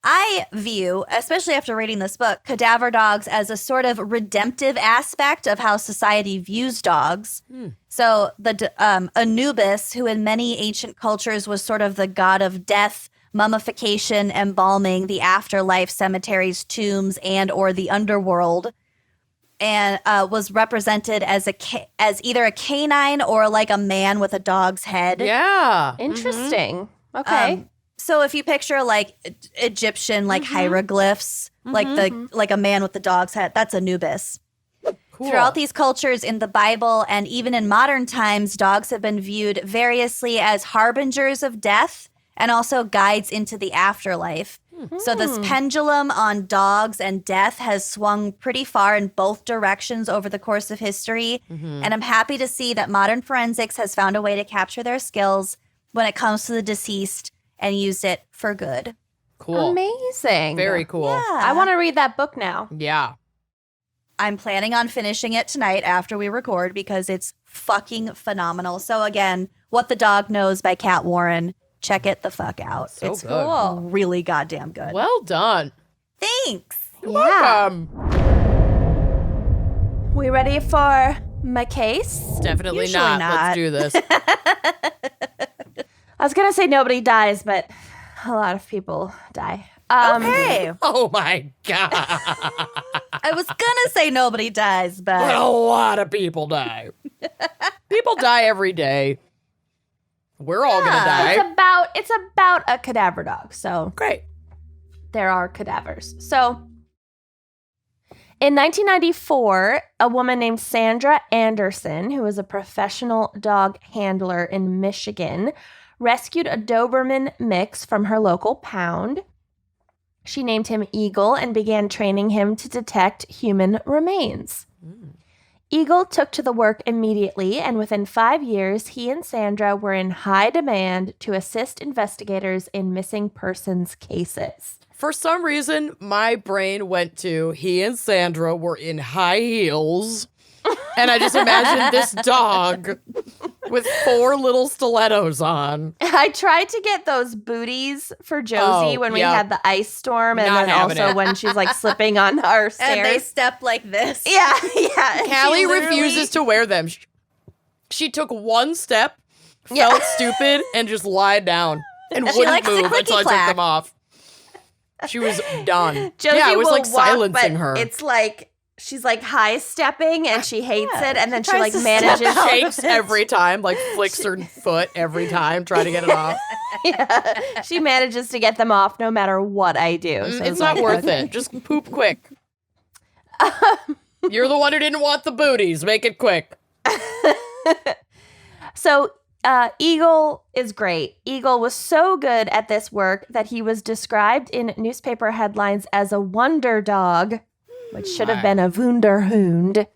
I view, especially after reading this book, cadaver dogs as a sort of redemptive aspect of how society views dogs. So the Anubis, who in many ancient cultures was sort of the god of death, mummification, embalming, the afterlife, cemeteries, tombs, and or the underworld, and was represented as either a canine or like a man with a dog's head. Yeah. Interesting. Okay. So if you picture like Egyptian like hieroglyphs, like a man with the dog's head, that's Anubis. Cool. Throughout these cultures in the Bible and even in modern times, dogs have been viewed variously as harbingers of death and also guides into the afterlife. So this pendulum on dogs and death has swung pretty far in both directions over the course of history. And I'm happy to see that modern forensics has found a way to capture their skills when it comes to the deceased and used it for good. Cool. Amazing. Very cool. I want to read that book now. Yeah. I'm planning on finishing it tonight after we record because it's fucking phenomenal. So again, What the Dog Knows by Kat Warren. Check it the fuck out. So it's good. really goddamn good. Well done. Thanks. Welcome. We ready for my case? Definitely Usually not. not. Let's do this. I was gonna say nobody dies, but a lot of people die. Okay. Oh my God. I was gonna say nobody dies, But a but lot of people die. People die every day. We're all gonna die. It's about a cadaver dog. So Great. there are cadavers. So in 1994, a woman named Sandra Anderson, who was a professional dog handler in Michigan, rescued a Doberman mix from her local pound. She named him Eagle and began training him to detect human remains. Eagle took to the work immediately, and within 5 years, he and Sandra were in high demand to assist investigators in missing persons cases. For some reason, my brain went to he and Sandra were in high heels. And I just imagined this dog with 4 little stilettos on. I tried to get those booties for Josie when we had the ice storm, and Not then having also it. when she's like slipping on our stairs. And they step like this. Yeah. And Callie she literally- refuses to wear them. She took one step, felt stupid, and just lied down and She wouldn't likes the move until I took clicky-clack. them off. She was done. Josie I was will like walk, silencing but her. It's like she's like high stepping and she hates it, and then she tries like to step manages. out. Shakes every time, like flicks her foot every time, trying to get it off. Yeah, she manages to get them off no matter what I do. So It's not worth it. Just poop quick. You're the one who didn't want the booties. Make it quick. So Eagle is great. Eagle was so good at this work that he was described in newspaper headlines as a wonder dog, which should have been a Wunderhund.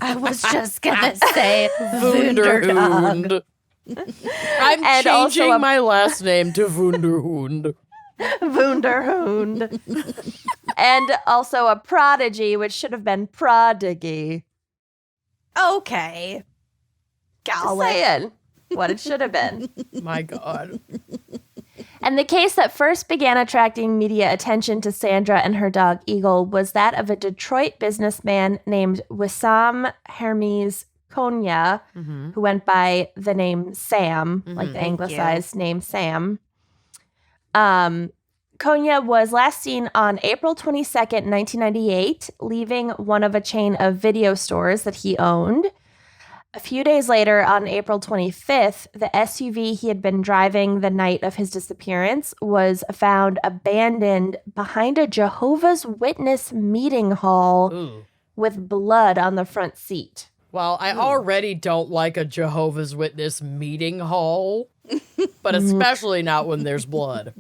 I was just gonna say Wunderhund. I'm And also changing a- my last name to Wunderhund. Wunderhund. And also a prodigy, which should have been prodigy. Okay. Just Golly. saying what it should have been. My God. And the case that first began attracting media attention to Sandra and her dog Eagle was that of a Detroit businessman named Wissam Hermes Konya, who went by the name Sam, like the anglicized name Sam. Konya was last seen on April 22nd, 1998, leaving one of a chain of video stores that he owned. A few days later, on April 25th, the SUV he had been driving the night of his disappearance was found abandoned behind a Jehovah's Witness meeting hall Ooh. with blood on the front seat. Well, I already don't like a Jehovah's Witness meeting hall, but especially not when there's blood.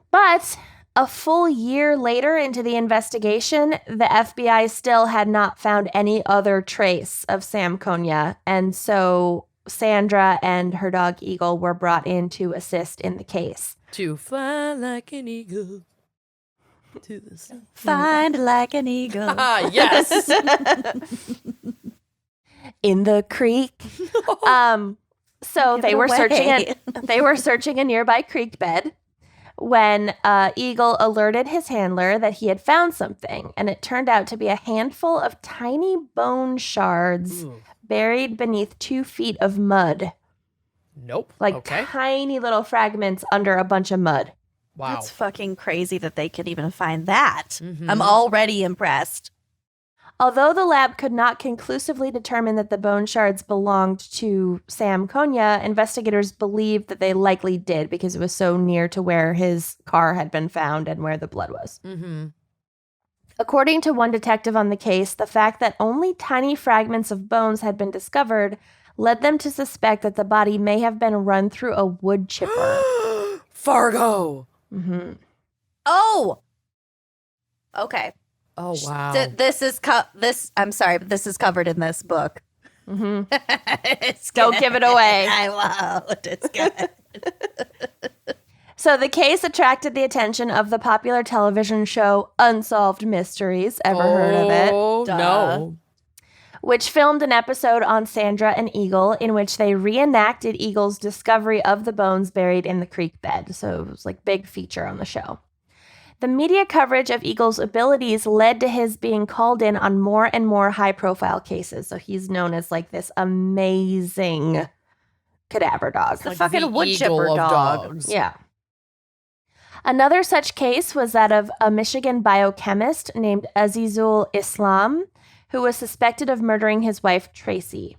But a full year later into the investigation, the FBI still had not found any other trace of Sam Konya, and so Sandra and her dog Eagle were brought in to assist in the case. To fly like an eagle to the sun. Find like an eagle. Ah, yes. In the creek. So Give they it were away. searching a nearby creek bed when Eagle alerted his handler that he had found something, and it turned out to be a handful of tiny bone shards buried beneath 2 feet of mud, Nope. like Okay. tiny little fragments under a bunch of mud. Wow. That's fucking crazy that they could even find that. I'm already impressed. Although the lab could not conclusively determine that the bone shards belonged to Sam Konya, investigators believed that they likely did because it was so near to where his car had been found and where the blood was. According to one detective on the case, the fact that only tiny fragments of bones had been discovered led them to suspect that the body may have been run through a wood chipper. Fargo. Oh. Okay. Oh, wow. This is I'm sorry, but this is covered in this book. It's Don't good. give it away. I won't. It's good. So the case attracted the attention of the popular television show Unsolved Mysteries. Ever heard of it? Oh, no. Which filmed an episode on Sandra and Eagle in which they reenacted Eagle's discovery of the bones buried in the creek bed. So it was like big feature on the show. The media coverage of Eagle's abilities led to his being called in on more and more high-profile cases. So he's known as like this amazing cadaver dog. The Like fucking the wood eagle chipper of dog. dogs. Yeah. Another such case was that of a Michigan biochemist named Azizul Islam, who was suspected of murdering his wife, Tracy.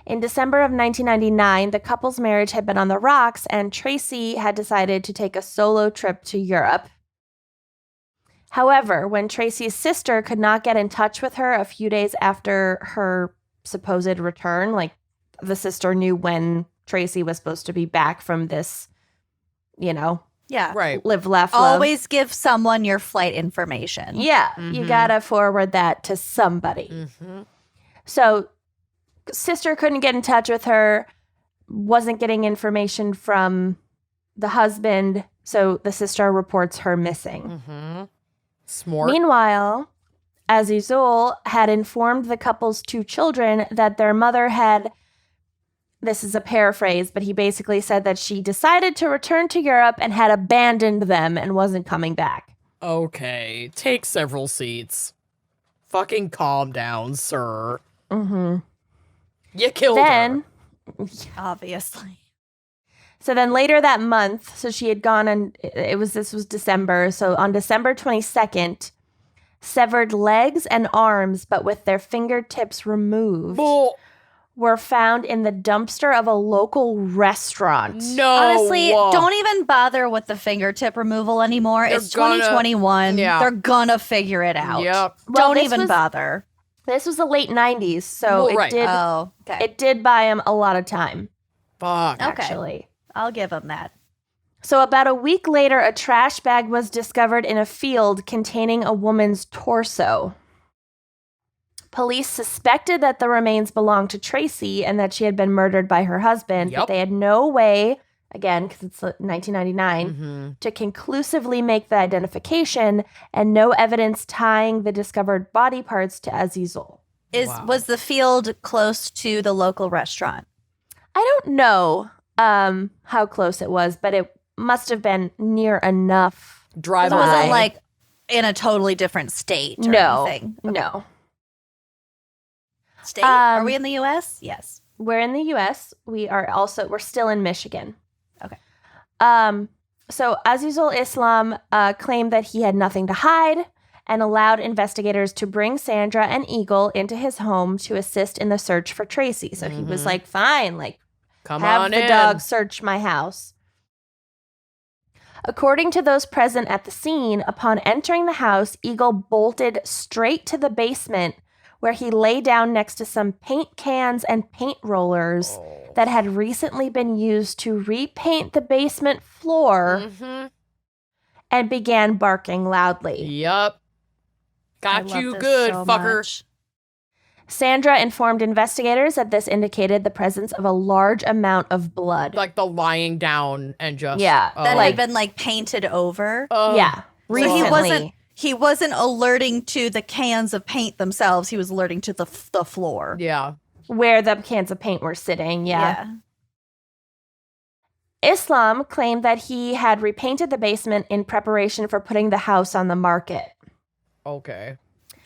In December of 1999, the couple's marriage had been on the rocks, and Tracy had decided to take a solo trip to Europe. However, when Tracy's sister could not get in touch with her a few days after her supposed return, like the sister knew when Tracy was supposed to be back from this, Yeah. Right. live, laugh, love. Always give someone your flight information. Yeah, you gotta forward that to somebody. Mm-hmm. So, sister couldn't get in touch with her, wasn't getting information from the husband, so the sister reports her missing. Mm-hmm. Smart. Meanwhile, Azizul had informed the couple's 2 children that their mother had, this is a paraphrase, but he basically said that she decided to return to Europe and had abandoned them and wasn't coming back. Okay, take several seats. Fucking calm down, sir. Mm-hmm. You killed her. Obviously. So then later that month, so she had gone and this was December. So on December 22nd, severed legs and arms, but with their fingertips removed, Bull. were found in the dumpster of a local restaurant. No. Honestly, don't even bother with the fingertip removal anymore. They're It's gonna- 2021. Yeah. They're gonna figure it out. Yep. Well, Don't this even was- bother. This was the late 90s, so Well, right. Oh, okay. it did buy him a lot of time, Fuck. Okay. actually. I'll give him that. So about a week later, a trash bag was discovered in a field containing a woman's torso. Police suspected that the remains belonged to Tracy and that she had been murdered by her husband, Yep. but they had no way, again, because it's 1999, Mm-hmm. to conclusively make the identification and no evidence tying the discovered body parts to Azizul. Wow. Was the field close to the local restaurant? I don't know how close it was, but it must have been near enough. Drive It Bye. wasn't like in a totally different state or No, anything. no. State? Are Um, we in the U.S.? Yes. We're in the U.S. We're still in Michigan. Okay. So Azizul Islam claimed that he had nothing to hide and allowed investigators to bring Sandra and Eagle into his home to assist in the search for Tracy. So he was Mhm. like, fine, like, Come have on the in. dog search my house. According to those present at the scene, upon entering the house, Eagle bolted straight to the basement where he lay down next to some paint cans and paint rollers Oh. that had recently been used to repaint the basement floor Mm-hmm. and began barking loudly. Yup. I Got love you this good, so fucker. much. Sandra informed investigators that this indicated the presence of a large amount of blood. Like the lying down and just. Yeah, Oh. That like- had been like painted over. Oh. Yeah, recently. So he wasn't alerting to the cans of paint themselves. He was alerting to the floor. Yeah. Where the cans of paint were sitting, yeah. Islam claimed that he had repainted the basement in preparation for putting the house on the market. Okay.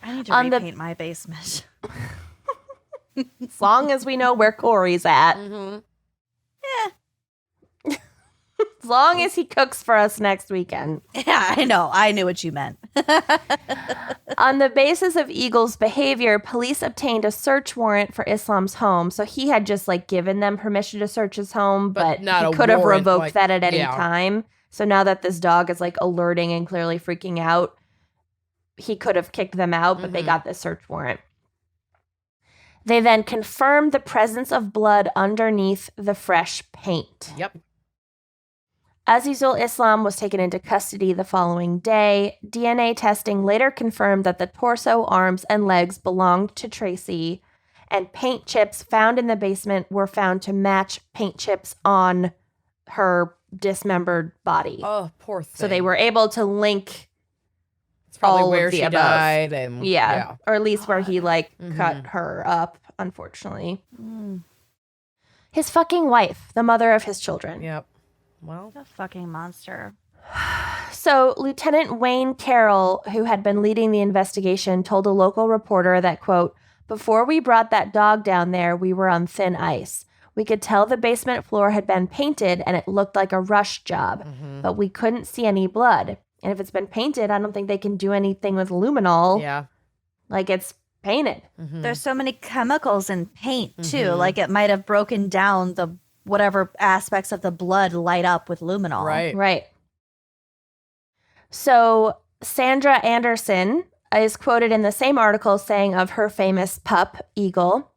I need to On the- repaint my basement. As long as we know where Corey's at. Mm-hmm. As long as he cooks for us next weekend. Yeah, I know. I knew what you meant. On the basis of Eagle's behavior, police obtained a search warrant for Islam's home. So he had just like given them permission to search his home, But but not he a could have warrant, revoked like- that at any yeah. time. So now that this dog is like alerting and clearly freaking out, he could have kicked them out, but they Mhm. got this search warrant. They then confirmed the presence of blood underneath the fresh paint. Yep. Azizul Islam was taken into custody the following day. DNA testing later confirmed that the torso, arms, and legs belonged to Tracy, and paint chips found in the basement were found to match paint chips on her dismembered body. Oh, poor thing. So they were able to link, It's probably all of where the she above. died. And yeah, or at least where he like Mhm. cut her up, unfortunately. Mm, His fucking wife, the mother of his children. Yep. Well. a fucking monster. So, Lieutenant Wayne Carroll, who had been leading the investigation, told a local reporter that, quote, "Before we brought that dog down there, we were on thin ice. We could tell the basement floor had been painted and it looked like a rush job, Mhm. but we couldn't see any blood. And if it's been painted, I don't think they can do anything with luminol. Yeah. Like, it's painted. There's so many chemicals in paint too. Like it might have broken down the whatever aspects of the blood light up with luminol. Right. So Sandra Anderson is quoted in the same article saying of her famous pup, Eagle,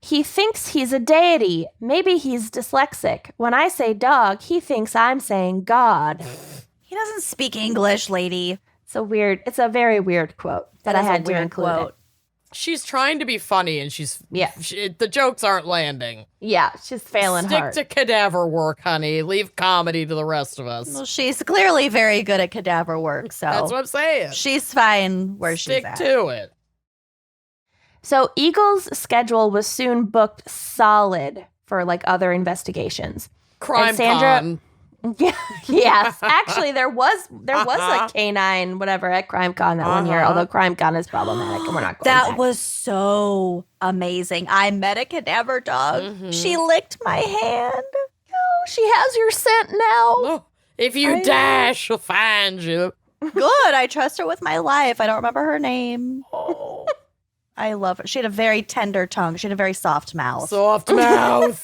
"He thinks he's a deity. Maybe he's dyslexic. When I say dog, he thinks I'm saying God." He doesn't speak English, lady. It's a very weird quote that I had to include. It. She's trying to be funny, and the jokes aren't landing. Yeah, she's failing hard. Stick to cadaver work, honey. Leave comedy to the rest of us. Well, she's clearly very good at cadaver work, so That's what I'm saying. she's fine where she's at. Stick to it. So Eagle's schedule was soon booked solid for like other investigations. Crime Sandra- Con. Yeah, yes. Actually, there was a canine whatever at CrimeCon that one year. Although CrimeCon is problematic, and we're not going That back. was so amazing. I met a cadaver dog. She licked my hand. Oh, she has your scent now. Oh, if you dash, she'll find you. Good. I trust her with my life. I don't remember her name. Oh, I love her. She had a very tender tongue. She had a very soft mouth. soft mouth.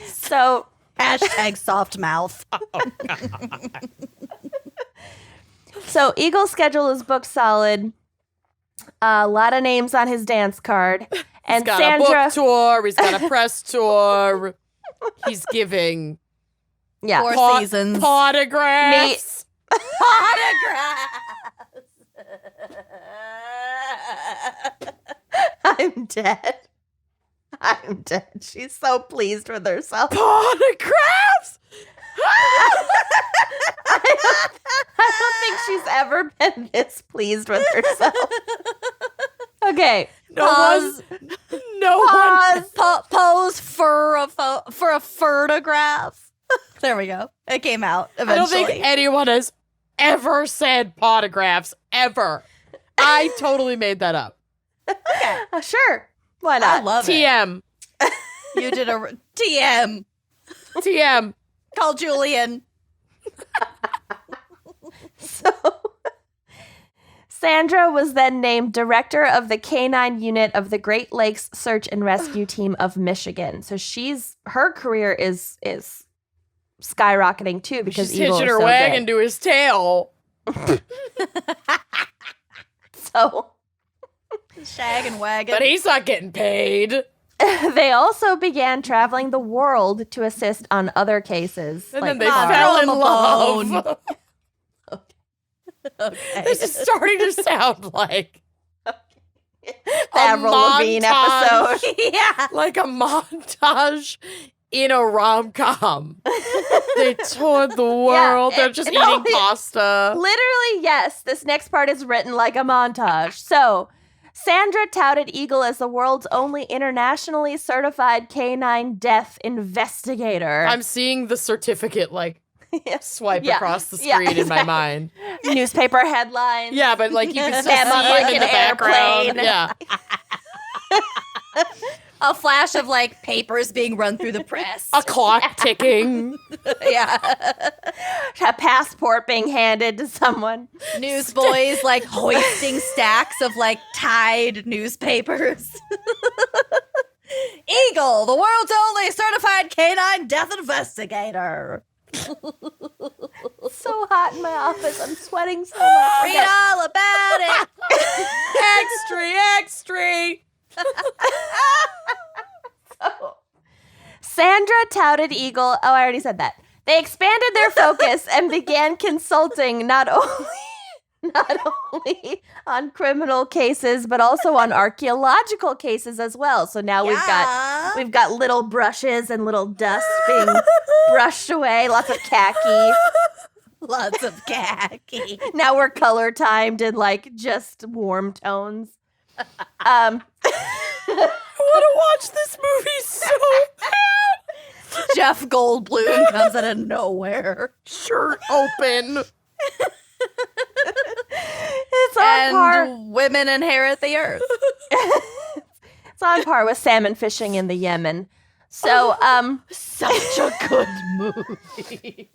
So. Hashtag soft mouth. So Eagle's schedule is booked solid. A lot of names on his dance card. And He's got Sandra, a book tour. He's got a press tour. He's giving 4 seasons. Autographs. I'm dead. I'm dead. She's so pleased with herself. Autographs. I don't think she's ever been this pleased with herself. Okay. No one. Pose for a photograph. There we go. It came out eventually. I don't think anyone has ever said potographs ever. I totally made that up. Okay. Sure. Why not? I love TM. it. You did a TM. TM. Call Julian. So, Sandra was then named director of the canine unit of the Great Lakes Search and Rescue Team of Michigan. So her career is skyrocketing too because She's Eagle hitching is her so wagon good. to his tail. So Shag and wagon. But he's not getting paid. they also began traveling the world to assist on other cases. And like then they Connor. fell in Throw him a love. Okay. This is starting to sound like Avril Lavigne montage. episode. Yeah. like a montage in a rom-com. They toured the world. They're just eating pasta. Literally, yes. This next part is written like a montage. So, Sandra touted Eagle as the world's only internationally certified canine death investigator. I'm seeing the certificate swipe Yeah. across the screen in my mind. Newspaper headlines. Yeah, but you can still Them on, see like, him in an the background. airplane. Yeah. A flash of papers being run through the press. A clock ticking. Yeah. A passport being handed to someone. Newsboys hoisting stacks of tied newspapers. Eagle, the world's only certified canine death investigator. So hot in my office. I'm sweating so much. Read all about it. Extra. Sandra touted Eagle. Oh, I already said that. They expanded their focus and began consulting not only on criminal cases, but also on archaeological cases as well. So now we've got little brushes and little dust being brushed away. Lots of khaki. Lots of khaki. Now we're color timed in just warm tones. I want to watch this movie so bad. Jeff Goldblum comes out of nowhere. Shirt open. It's on par. Women inherit the earth. It's on par with salmon fishing in the Yemen. So, Such a good movie.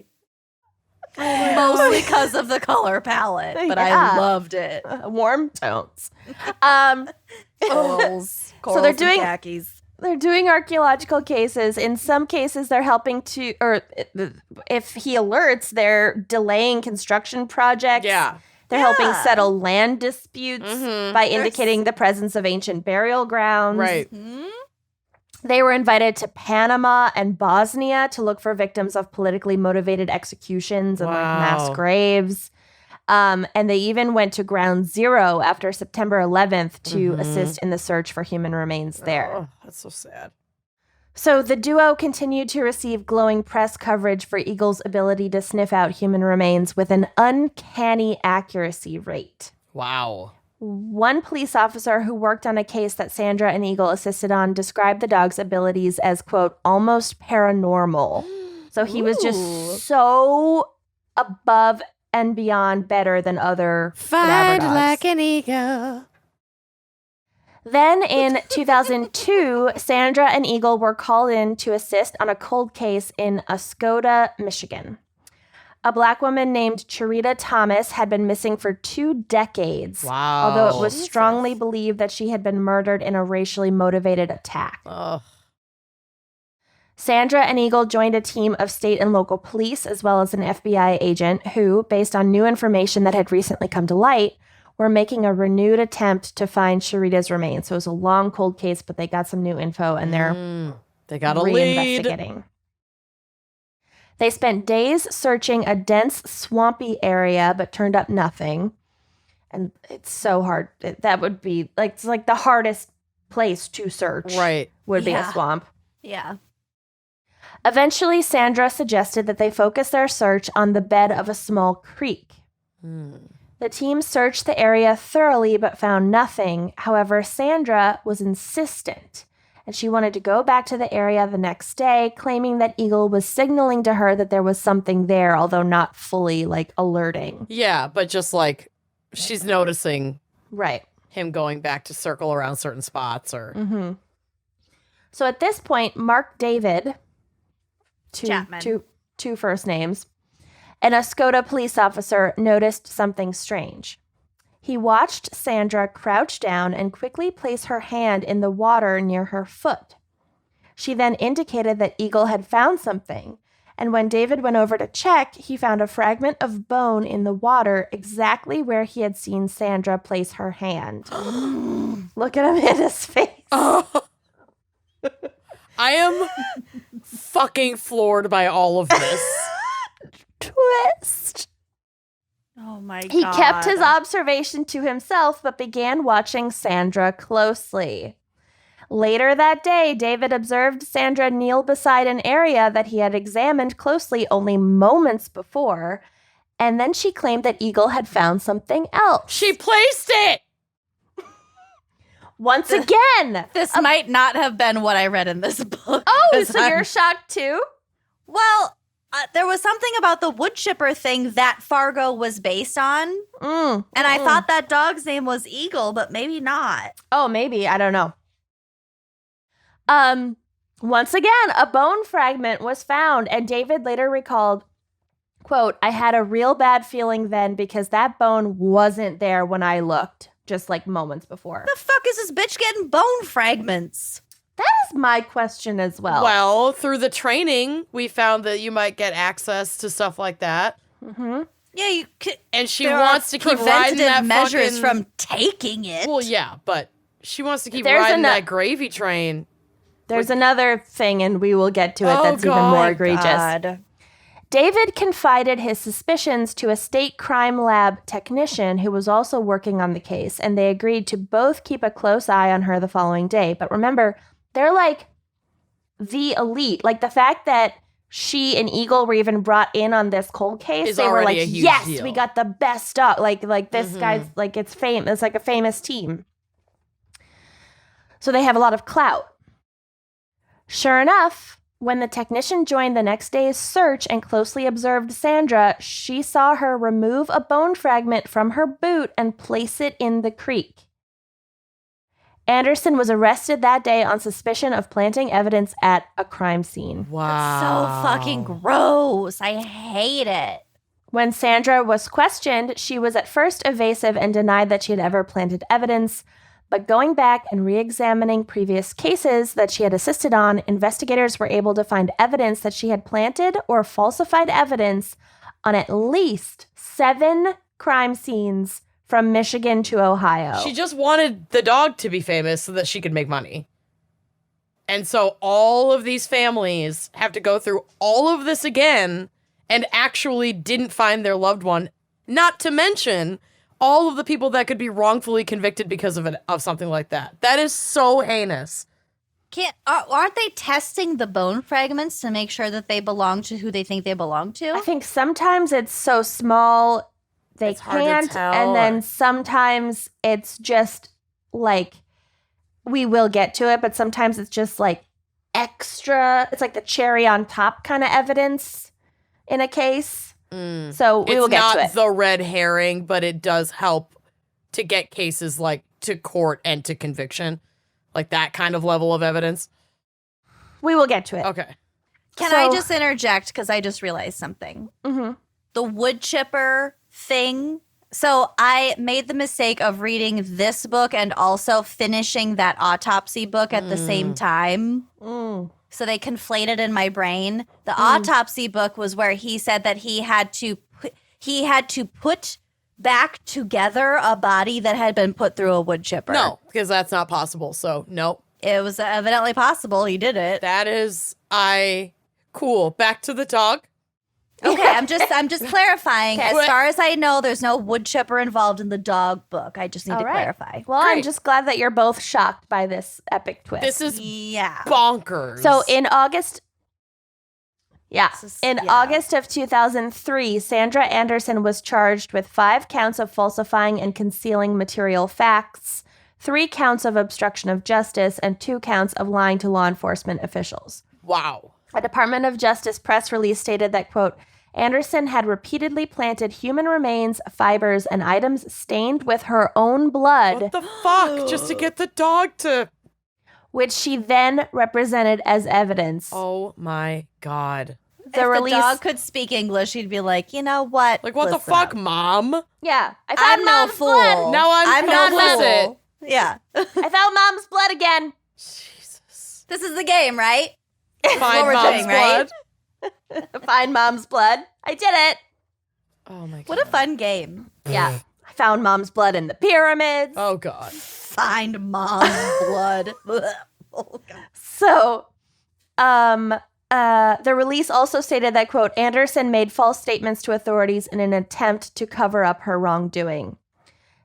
Mostly because of the color palette, but Yeah. I loved it. Warm tones. Corals, So they're and doing- khakis. They're doing archaeological cases. In some cases, they're helping to, or if he alerts, they're delaying construction projects. Yeah. They're helping Yeah. settle land disputes by indicating the presence of ancient burial grounds. Right. They were invited to Panama and Bosnia to look for victims of politically motivated executions and like mass Wow. graves. And they even went to Ground Zero after September 11th to assist in the search for human remains there. Oh, that's so sad. So the duo continued to receive glowing press coverage for Eagle's ability to sniff out human remains with an uncanny accuracy rate. Wow. One police officer who worked on a case that Sandra and Eagle assisted on described the dog's abilities as, quote, almost paranormal. So he was just so above and beyond better than other cadaver dogs. an eagle. Then in 2002, Sandra and Eagle were called in to assist on a cold case in Oscoda, Michigan. A Black woman named Charita Thomas had been missing for 2 decades, Wow. although it was strongly believed that she had been murdered in a racially motivated attack. Oh. Sandra and Eagle joined a team of state and local police, as well as an FBI agent who, based on new information that had recently come to light, were making a renewed attempt to find Charita's remains. So it was a long, cold case, but they got some new info, and they're They got a lead. reinvestigating. They spent days searching a dense, swampy area, but turned up nothing. And it's so hard. That would be like, it's like the hardest place to search. Right. Would be a Yeah. swamp. Yeah. Eventually, Sandra suggested that they focus their search on the bed of a small creek. The team searched the area thoroughly but found nothing. However, Sandra was insistent, and she wanted to go back to the area the next day, claiming that Eagle was signaling to her that there was something there, although not fully, like, alerting. Yeah, but just like she's noticing Right. him going back to circle around certain spots or Mm-hmm. So at this point, Mark David, Chapman. two first names, an Oscoda police officer noticed something strange. He watched Sandra crouch down and quickly place her hand in the water near her foot. She then indicated that Eagle had found something, and when David went over to check, he found a fragment of bone in the water exactly where he had seen Sandra place her hand. Look at him in his face. I am fucking floored by all of this. Twist. Oh my god. He kept his observation to himself, but began watching Sandra closely. Later that day, David observed Sandra kneel beside an area that he had examined closely only moments before, and then she claimed that Eagle had found something else. She placed it. Once again! This might not have been what I read in this book. Oh, 'cause so you're shocked too? Well, there was something about the wood chipper thing that Fargo was based on, and I thought that dog's name was Eagle, but maybe not. Oh, maybe. I don't know. Once again, a bone fragment was found, and David later recalled, quote, "I had a real bad feeling then because that bone wasn't there when I looked, just like moments before." The fuck is this bitch getting bone fragments? That is my question as well. Well, through the training, we found that you might get access to stuff like that. Mm-hmm. Yeah, you could. And she There wants are to keep riding that measures fucking... from taking it. Well, yeah, but she wants to keep There's riding ano- that gravy train. There's another thing, and we will get to it, Oh, that's even God. more egregious. God. David confided his suspicions to a state crime lab technician who was also working on the case, and they agreed to both keep a close eye on her the following day. But remember, they're like the elite. Like the fact that she and Eagle were even brought in on this cold case, Is they were already like, a huge yes, deal. we got the best stuff. Like this guy's like, it's like a famous team. So they have a lot of clout. Sure enough, when the technician joined the next day's search and closely observed Sandra, she saw her remove a bone fragment from her boot and place it in the creek. Anderson was arrested that day on suspicion of planting evidence at a crime scene. Wow. So fucking gross. I hate it. When Sandra was questioned, she was at first evasive and denied that she had ever planted evidence. But going back and re-examining previous cases that she had assisted on, investigators were able to find evidence that she had planted or falsified evidence on at least 7 crime scenes from Michigan to Ohio. She just wanted the dog to be famous so that she could make money. And so all of these families have to go through all of this again and actually didn't find their loved one. Not to mention all of the people that could be wrongfully convicted because of something like that. That is so heinous. Aren't they testing the bone fragments to make sure that they belong to who they think they belong to? I think sometimes it's so small they It's hard to can't, tell. and then sometimes it's just like, we will get to it, but sometimes it's just like extra, it's like the cherry on top kind of evidence in a case. So we will get to it. It's not the red herring, but it does help to get cases like to court and to conviction. Like that kind of level of evidence. We will get to it. Okay. Can I just interject because I just realized something? Mm-hmm. The wood chipper thing. So I made the mistake of reading this book and also finishing that autopsy book at the same time. So they conflated in my brain. The autopsy book was where he said that he had to put back together a body that had been put through a wood chipper. No, because that's not possible. So, no. It was evidently possible. He did it. That is, cool. Back to the dog. Okay, I'm just clarifying. Okay. As far as I know, there's no wood chipper involved in the dog book. I just need All to right. clarify. Well, I'm Great. just glad that you're both shocked by this epic twist. This is Yeah. bonkers. So in August, is- in yeah. August of 2003, Sandra Anderson was charged with 5 counts of falsifying and concealing material facts, 3 counts of obstruction of justice, and 2 counts of lying to law enforcement officials. Wow. A Department of Justice press release stated that, quote, Anderson had repeatedly planted human remains, fibers, and items stained with her own blood, What the fuck? Just to get the dog to... which she then represented as evidence. Oh my God. The if release, the dog could speak English, he'd be like, you know what? Like, what the Listen fuck, up. Mom? yeah, I I'm found no mom's fool. blood. Now I'm no complicit. fool. Yeah. I found mom's blood again. Jesus. This is the game, right? Find we're Mom's doing, right? blood. Find mom's blood. I did it. Oh my God. What a fun game. Yeah, I found mom's blood in the pyramids. Oh God. Find mom's blood. Oh, God. So, the release also stated that, quote, Anderson made false statements to authorities in an attempt to cover up her wrongdoing.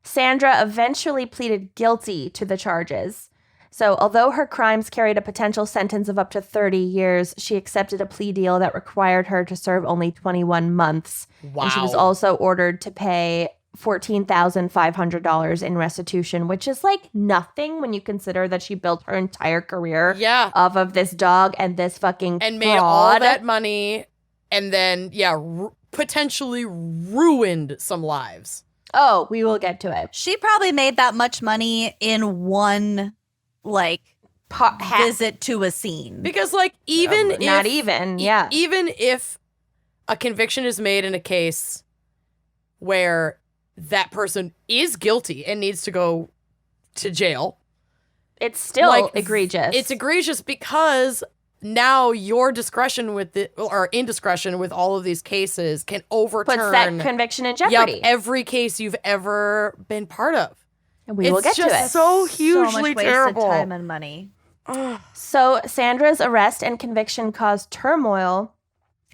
Sandra eventually pleaded guilty to the charges. So, although her crimes carried a potential sentence of up to 30 years, she accepted a plea deal that required her to serve only 21 months. Wow. And she was also ordered to pay $14,500 in restitution, which is like nothing when you consider that she built her entire career Yeah. off of this dog and this fucking And fraud. made all that money and then, potentially ruined some lives. Oh, we will get to it. She probably made that much money in one, like, visit to a scene. Because, like, even if... Not even, yeah. Even if a conviction is made in a case where that person is guilty and needs to go to jail, It's still like, egregious. it's egregious because now your discretion with the, or indiscretion with all of these cases can overturn puts that conviction in jeopardy. every case you've ever been part of. And we will It's get to just it. so So hugely much wasted terrible. time and money. So Sandra's arrest and conviction caused turmoil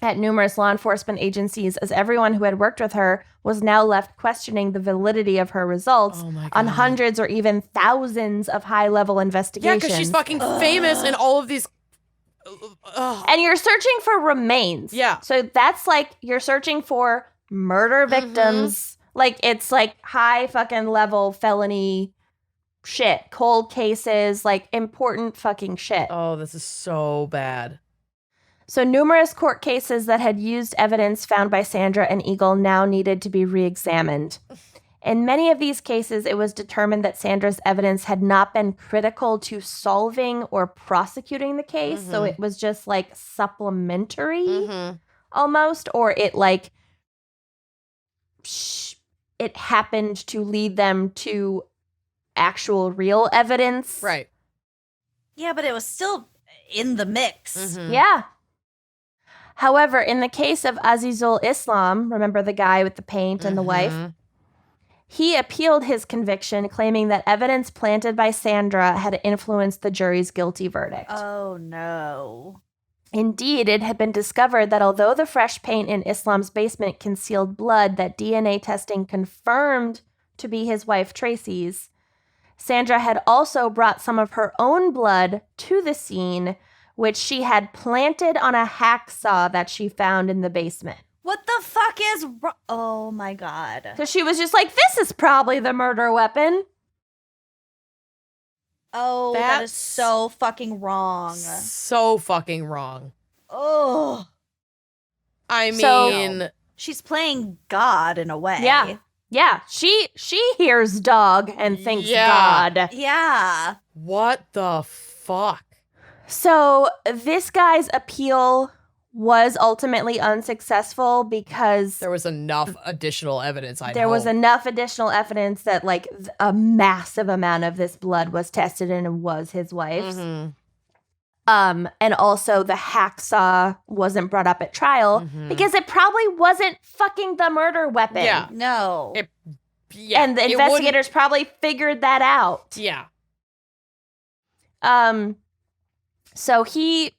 at numerous law enforcement agencies, as everyone who had worked with her was now left questioning the validity of her results Oh my on God. hundreds or even thousands of high-level Yeah, investigations. because she's fucking famous and all of these... And you're searching for remains. Yeah. So that's like you're searching for murder victims. Like it's like high fucking level felony shit, cold cases, like important fucking shit. Oh, this is so bad. So numerous court cases that had used evidence found by Sandra and Eagle now needed to be re-examined. In many of these cases, it was determined that Sandra's evidence had not been critical to solving or prosecuting the case. So it was just like supplementary almost, or it like it happened to lead them to actual real evidence. Right. Yeah, but it was still in the mix. Mhm. Yeah. However, in the case of Azizul Islam, remember the guy with the paint and the wife? Mhm. He appealed his conviction, claiming that evidence planted by Sandra had influenced the jury's guilty verdict. Oh, no. Indeed, it had been discovered that although the fresh paint in Islam's basement concealed blood that DNA testing confirmed to be his wife Tracy's, Sandra had also brought some of her own blood to the scene, which she had planted on a hacksaw that she found in the basement. What the fuck is oh my God. So she was just like, this is probably the murder weapon. Oh, that is That's so fucking wrong. So fucking wrong. Oh. I So- mean, She's playing God in a way. Yeah. Yeah, she hears dog and thinks Yeah. God. Yeah. what the fuck? So this guy's appeal was ultimately unsuccessful because There was enough additional evidence. there was enough additional evidence that like a massive amount of this blood was tested and it was his wife's. Mhm. And also the hacksaw wasn't brought up at trial Mhm. because it probably wasn't fucking the murder weapon. Yeah. No. Yeah, And the it investigators probably figured that out. wouldn't- Yeah. So he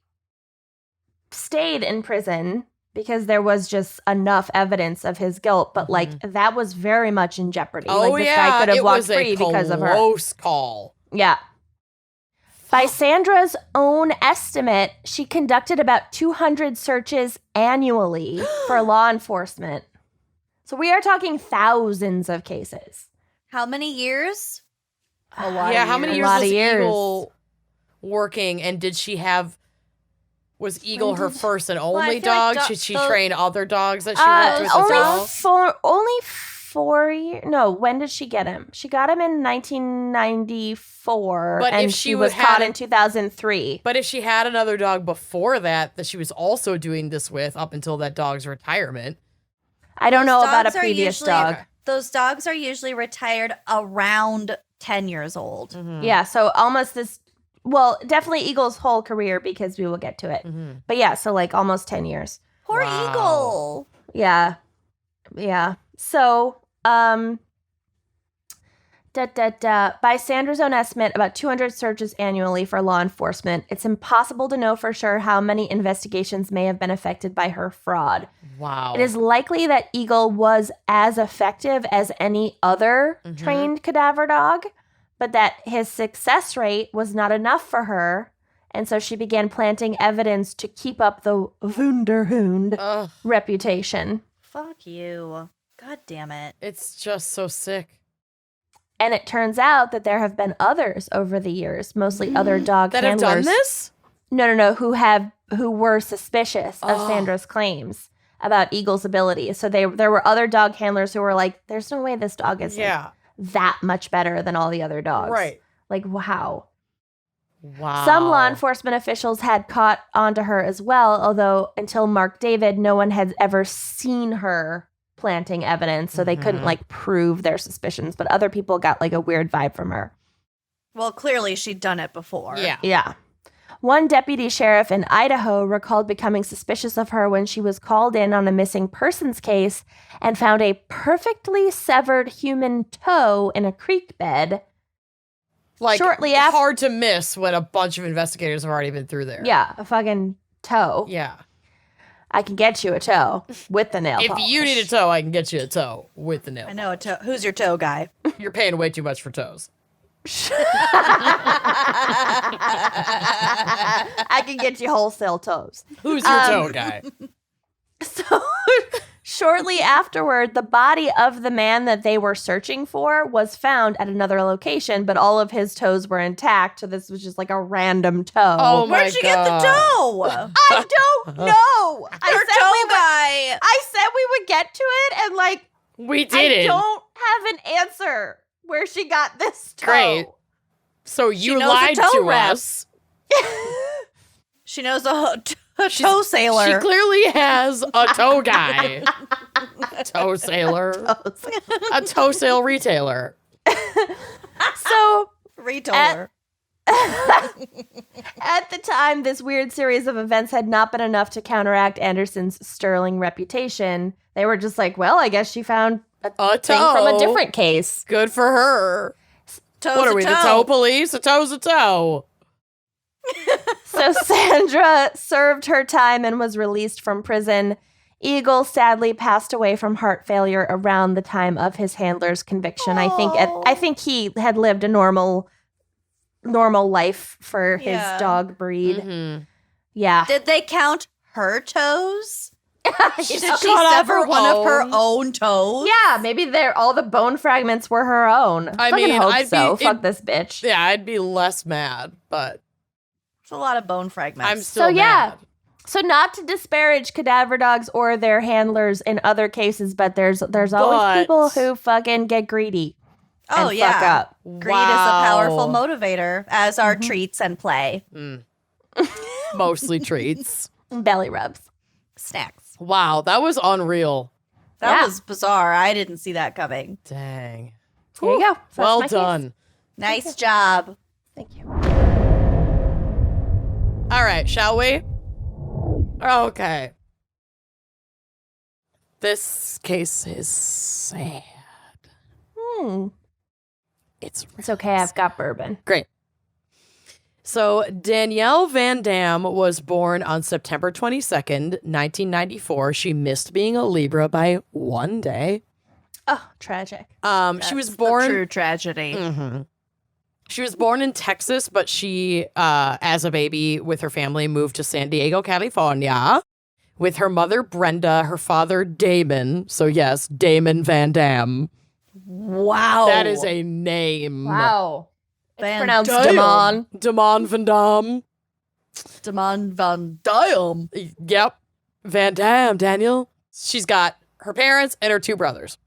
stayed in prison because there was just enough evidence of his guilt, but like that was very much in jeopardy. Oh like this yeah, guy could have it walked was a free because of her. close call. Yeah. By Sandra's own estimate, she conducted about 200 searches annually for law enforcement. So we are talking thousands of cases. How many years? A lot Yeah, of how many A years lot was of years. Eagle working, and was Eagle her first and I only feel like dog? Should she those- train other dogs that she worked with as well? only 4 years. No, when did she get him? She got him in 1994, But and if she she was had caught a- in 2003. But if she had another dog before that she was also doing this with up until that dog's retirement. I don't know about a Dogs are previous usually- dog. Those dogs are usually retired around 10 years old. Mm-hmm. Yeah, so almost this. Well, definitely Eagle's whole career because we will get to it. Mm-hmm. But yeah, so like almost 10 years. Poor Wow. Eagle. Yeah. Yeah. So, by Sandra's own estimate, about 200 searches annually for law enforcement. It's impossible to know for sure how many investigations may have been affected by her fraud. Wow. It is likely that Eagle was as effective as any other trained cadaver dog, but that his success rate was not enough for her. And so she began planting evidence to keep up the Wunderhund Ugh, reputation. Fuck you. God damn it. it's just so sick. And it turns out that there have been others over the years, mostly other dog That have handlers. done this? No, who were suspicious of Oh. Sandra's claims about Eagle's ability. So there were other dog handlers who were like, "There's no way this dog is like, Yeah. that much better than all the other dogs." Right. Like, wow. Wow. Some law enforcement officials had caught onto her as well, although until Mark David, no one had ever seen her planting evidence, so they couldn't like prove their suspicions. But other people got like a weird vibe from her. Well, clearly she'd done it before. Yeah. Yeah. One deputy sheriff in Idaho recalled becoming suspicious of her when she was called in on a missing persons case and found a perfectly severed human toe in a creek bed. Like, Shortly after- hard to miss when a bunch of investigators have already been through there. Yeah, a fucking toe. Yeah. I can get you a toe with the nail If polish. you need a toe, I can get you a toe with the nail. I know a toe. Who's your toe guy? You're paying way too much for toes. I can get you wholesale toes. Who's your toe guy? So shortly afterward, the body of the man that they were searching for was found at another location, but all of his toes were intact. So this was just like a random toe. Oh my Where'd you get the God. toe? I don't know. Your toe guy. I said we would get to it, and like We I didn't. don't have an answer where she got this toe. Great. So you knows a lied toe to rep. us. She knows a toe sailor. She clearly has a toe guy. Toe sailor. A toe sale retailer. So Retailer. at the time, this weird series of events had not been enough to counteract Anderson's sterling reputation. They were just like, well, I guess she found a thing from a toe. different case. Good for her. Toes What are a we, the toe. toe police? A toe's a toe. So Sandra served her time and was released from prison. Eagle sadly passed away from heart failure around the time of his handler's conviction. I think he had lived a normal life for his Yeah. dog breed. Mm-hmm. Yeah. Did they count her toes? Did she cut off sever her one of her own. own toes? Yeah, maybe all the bone fragments were her own. I Fucking mean, hope I'd so. be- Fuck this bitch. Yeah, I'd be less mad, but It's a lot of bone fragments. I'm still So, yeah. mad. So not to disparage cadaver dogs or their handlers in other cases, but there's always But- people who fucking get greedy. Oh, and yeah. fuck up. Greed is a powerful Wow. motivator, as are treats and play. Mostly treats. Belly rubs. Snacks. Wow, that was unreal. That Yeah. was bizarre. I didn't see that coming. Dang. There you go. So that's Well my case. done. Nice job. Thank you. All right, shall we? Okay. This case is sad. It's okay. I've got bourbon. great. So Danielle Van Dam was born on September 22nd, 1994. She missed being a Libra by one day. Oh, tragic. She was That's the born. true tragedy. Mhm. She was born in Texas, but she, as a baby with her family, moved to San Diego, California, with her mother Brenda, her father Damon. So yes, Damon Van Dam. Wow. That is a name. Wow. It's Van pronounced Dam. Damon. Damon Van Dam. Damon Van Dam. Yep. Van Dam, Daniel. She's got her parents and her two brothers.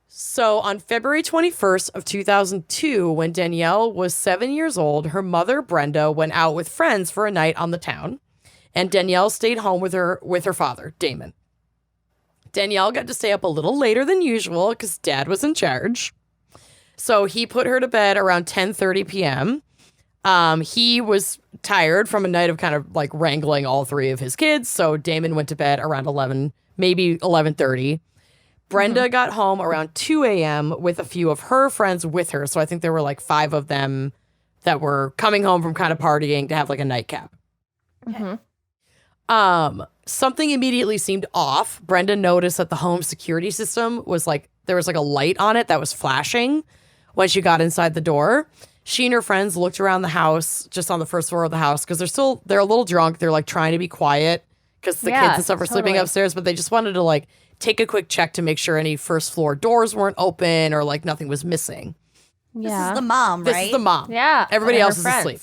So on February 21st of 2002, when Danielle was 7 years old, her mother, Brenda, went out with friends for a night on the town, and Danielle stayed home with her father, Damon. Danielle got to stay up a little later than usual because Dad was in charge. So he put her to bed around 10:30 p.m. He was tired from a night of kind of like wrangling all three of his kids, so Damon went to bed around 11, maybe 11:30. Brenda got home around 2 a.m. with a few of her friends with her. So I think there were like 5 of them that were coming home from kind of partying to have like a nightcap. Something immediately seemed off. Brenda noticed that the home security system was like, there was like a light on it that was flashing when she got inside the door. She and her friends looked around the house, just on the first floor of the house, because they're a little drunk. They're like trying to be quiet because the kids and stuff are sleeping totally. upstairs, but they just wanted to like take a quick check to make sure any first floor doors weren't open or like nothing was missing. This is the mom, This right? is the mom. Yeah. Everybody and else her is friends. asleep.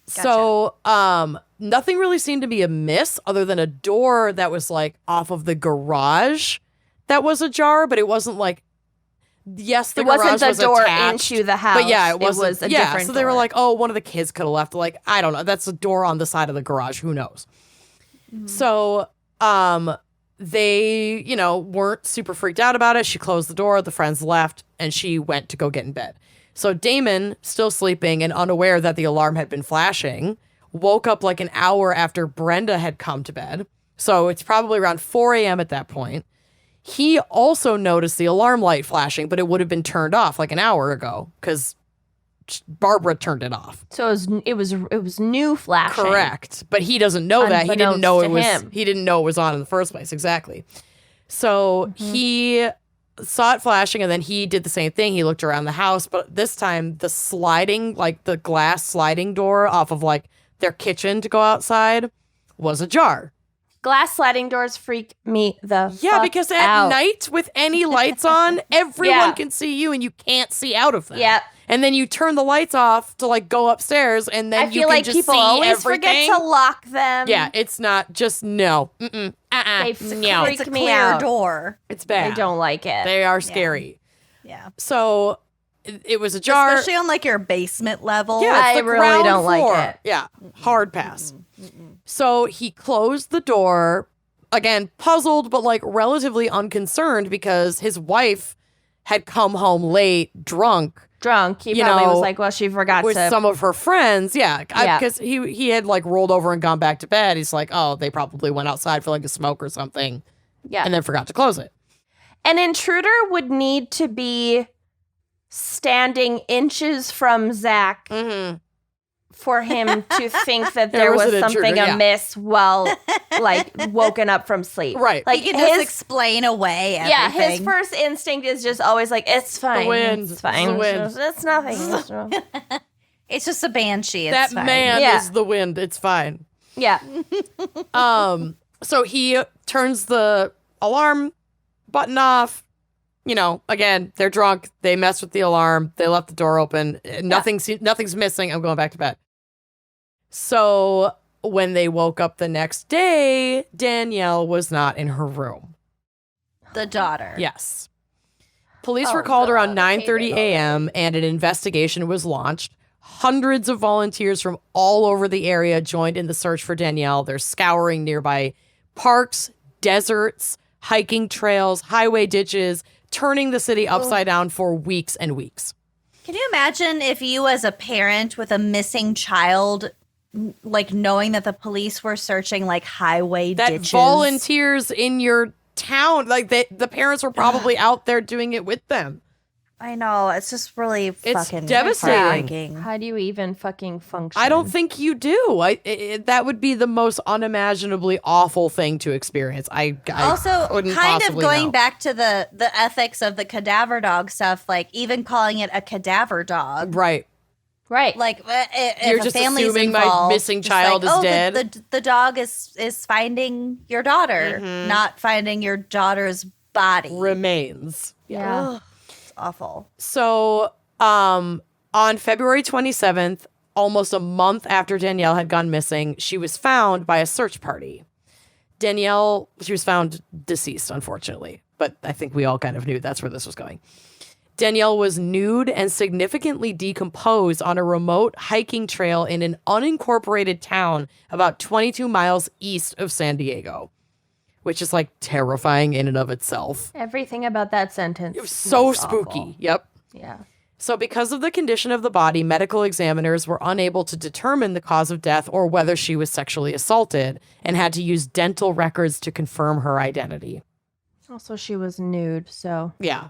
So, nothing really seemed to be amiss other than a door that was like off of the garage that was ajar, but it wasn't like, yes, the It wasn't garage the was door attached, into the house. but yeah, it wasn't. was a yeah, different so they were door. like, oh, one of the kids could have left. Like, I don't know. That's a door on the side of the garage. Who knows? So, they, weren't super freaked out about it. She closed the door, the friends left, and she went to go get in bed. So Damon, still sleeping and unaware that the alarm had been flashing, woke up like an hour after Brenda had come to bed. So it's probably around 4 a.m. at that point. He also noticed the alarm light flashing, but it would have been turned off like an hour ago because Barbara turned it off. So it was new flashing. Correct. But he doesn't know that. He didn't know Unbeknownst to him. He didn't know it was on in the first place. Exactly. So he saw it flashing and then he did the same thing. He looked around the house, but this time the sliding, like the glass sliding door off of like their kitchen to go outside was ajar. Glass sliding doors freak me the Yeah, fuck because at out. night with any lights on, everyone Yeah. can see you and you can't see out of them. Yep. And then you turn the lights off to like go upstairs and then I you feel can like just people see always everything. forget to lock them. Yeah, it's not just no. Mm-mm. They No. freak It's a me clear out. door. It's bad. I don't like it. They are scary. Yeah. So it was a jar. Especially on like your basement level. Yeah, it's I the really ground don't like floor. it. Yeah, hard pass. So he closed the door again, puzzled, but like relatively unconcerned because his wife had come home late, drunk. He probably was like, well, she forgot with to. some of her friends. Yeah. Because he had like rolled over and gone back to bed. He's like, oh, they probably went outside for like a smoke or something. Yeah. And then forgot to close it. An intruder would need to be standing inches from Zach for him to think that there was an something intruder, amiss while, like, woken up from sleep. Right. Like, You can just explain away everything. yeah, his first instinct is just always like, it's fine. The wind. It's fine. The wind. It's nothing. It's just a banshee. It's That fine. man Yeah. is the wind. It's fine. Yeah. So he turns the alarm button off. You know, again, they're drunk. They messed with the alarm. They left the door open. Nothing's missing. I'm going back to bed. So when they woke up the next day, Danielle was not in her room. The daughter. Yes. Police were called around 9:30 a.m. and an investigation was launched. Hundreds of volunteers from all over the area joined in the search for Danielle. They're scouring nearby parks, deserts, hiking trails, highway ditches, turning the city upside down for weeks and weeks. Can you imagine if you, as a parent with a missing child, like knowing that the police were searching like highway That ditches? volunteers in your town, like the parents were probably out there doing it with them. I know. It's just really fucking devastating. heartbreaking. How do you even fucking function? I don't think you do. That would be the most unimaginably awful thing to experience. I Also, couldn't kind of possibly going know. back to the ethics of the cadaver dog stuff, like even calling it a cadaver dog. Right. Right. Like if You're a just family's assuming my involved, missing it's child like, is oh, dead. The dog is finding your daughter, not finding your daughter's body. Remains. yeah. Ugh, it's awful. So, on February 27th, almost a month after Danielle had gone missing, she was found by a search party. Danielle, she was found deceased, unfortunately, but I think we all kind of knew that's where this was going. Danielle was nude and significantly decomposed on a remote hiking trail in an unincorporated town about 22 miles east of San Diego, which is like terrifying in and of itself. Everything about that sentence. It was so was spooky. awful. Yep. Yeah. So because of the condition of the body, medical examiners were unable to determine the cause of death or whether she was sexually assaulted and had to use dental records to confirm her identity. Also, she was nude, so. Yeah.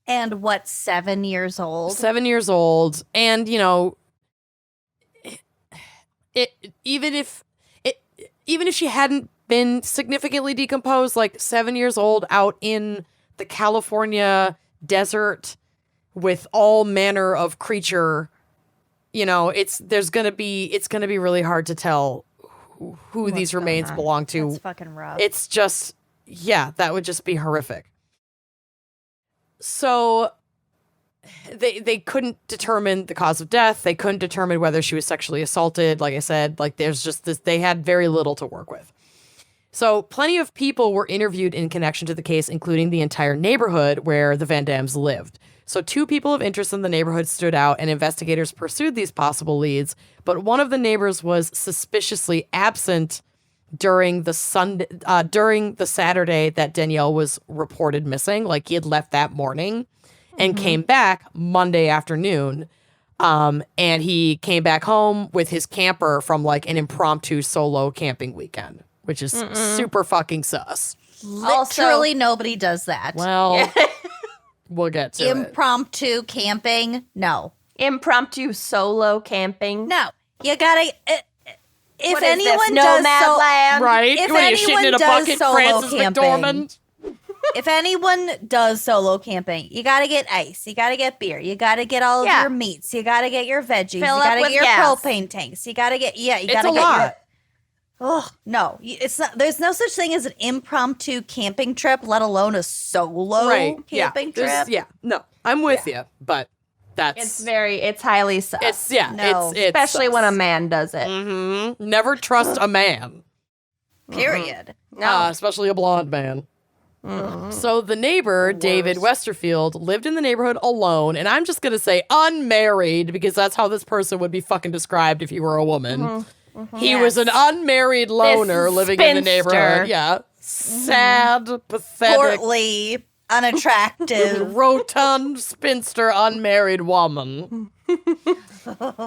And what, 7 years old? 7 years old. And, you know, even if she hadn't been significantly decomposed, like 7 years old out in the California desert with all manner of creature, you know, it's gonna be really hard to tell who these remains belong to. That's fucking rough. It's just, yeah, that would just be horrific. So they couldn't determine the cause of death. They couldn't determine whether she was sexually assaulted. Like I said, like there's just this, they had very little to work with. So plenty of people were interviewed in connection to the case, including the entire neighborhood where the Van Dams lived. So 2 people of interest in the neighborhood stood out and investigators pursued these possible leads, but one of the neighbors was suspiciously absent during the Saturday that Danielle was reported missing. Like he had left that morning and came back Monday afternoon. And he came back home with his camper from like an impromptu solo camping weekend, which is super fucking sus. Literally nobody does that. Well, we'll get to it. Impromptu camping? No. Impromptu solo camping. No. You gotta... if What is anyone this, does Nomad Land? Right? If What are you anyone shitting in a does bucket, solo Francis camping- McDormand? if anyone does solo camping, you gotta get ice, you gotta get beer, you gotta get all of Yeah. your meats, you gotta get your veggies, Fill you up gotta with get your gas. propane tanks, you gotta get you It's gotta a get lot. Oh no! It's not. There's no such thing as an impromptu camping trip, let alone a solo camping trip. Yeah, no, I'm with you, but that's It's highly sus. it's yeah, No. it's Especially when a sus. man does it. Never trust a man, Period. No. especially a blonde man. So the neighbor, David Westerfield, lived in the neighborhood alone, and I'm just gonna say unmarried because that's how this person would be fucking described if you were a woman. He was an unmarried loner living in the spinster. neighborhood. Yeah. sad, pathetic, Portly, unattractive. rotund, spinster, unmarried woman.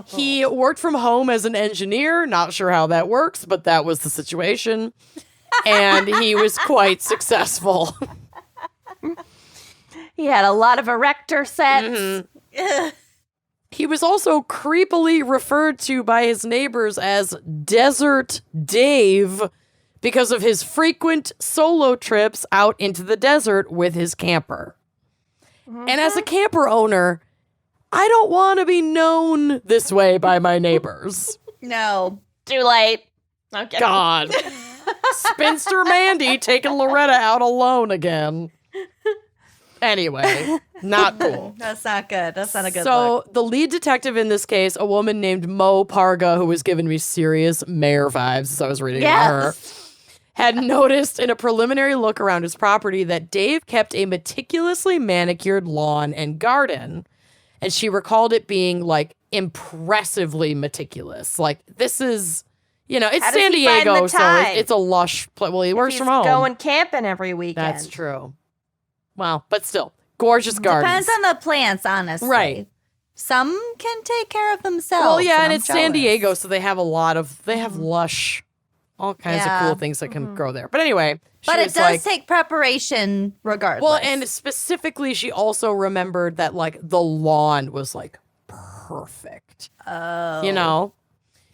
He worked from home as an engineer. Not sure how that works, but that was the situation. And he was quite successful. He had a lot of erector sets. He was also creepily referred to by his neighbors as Desert Dave because of his frequent solo trips out into the desert with his camper. And as a camper owner, I don't want to be known this way by my neighbors. No. Too late. Okay. God. Spinster Mandy taking Loretta out alone again. Anyway, not cool. That's not good. That's not a good So look. the lead detective in this case, a woman named Mo Parga, who was giving me serious mayor vibes as I was reading about her, had noticed in a preliminary look around his property that Dave kept a meticulously manicured lawn and garden. And she recalled it being like impressively meticulous. Like this is, you know, it's How does San he find Diego, the so time? it's a lush place. Well, he works He's from home. going camping every weekend. That's true. Well, but still, gorgeous gardens. Depends on the plants, honestly. Right. Some can take care of themselves. Well, yeah, and I'm it's San jealous. Diego, so they have lush, all kinds of cool things that can grow there. But anyway, she But it was does like, take preparation regardless. well, and specifically, she also remembered that like the lawn was like perfect. Oh. You know,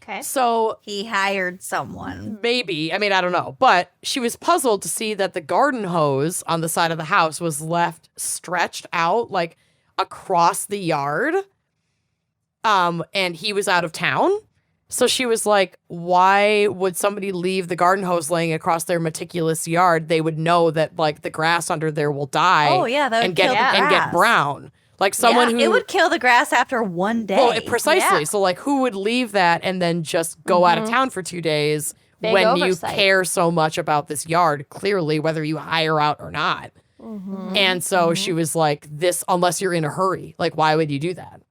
Okay. so He hired someone. maybe, I mean, I don't know, but she was puzzled to see that the garden hose on the side of the house was left stretched out like across the yard. And he was out of town. So she was like, why would somebody leave the garden hose laying across their meticulous yard? They would know that like the grass under there will die. Oh, yeah, that would and get kill the and get grass. brown. Like someone Yeah, who it would kill the grass after one day. well, precisely. Yeah. So like who would leave that and then just go out of town for 2 days Big when oversight. you care so much about this yard, clearly, whether you hire out or not. And so she was like, this, unless you're in a hurry, like, why would you do that?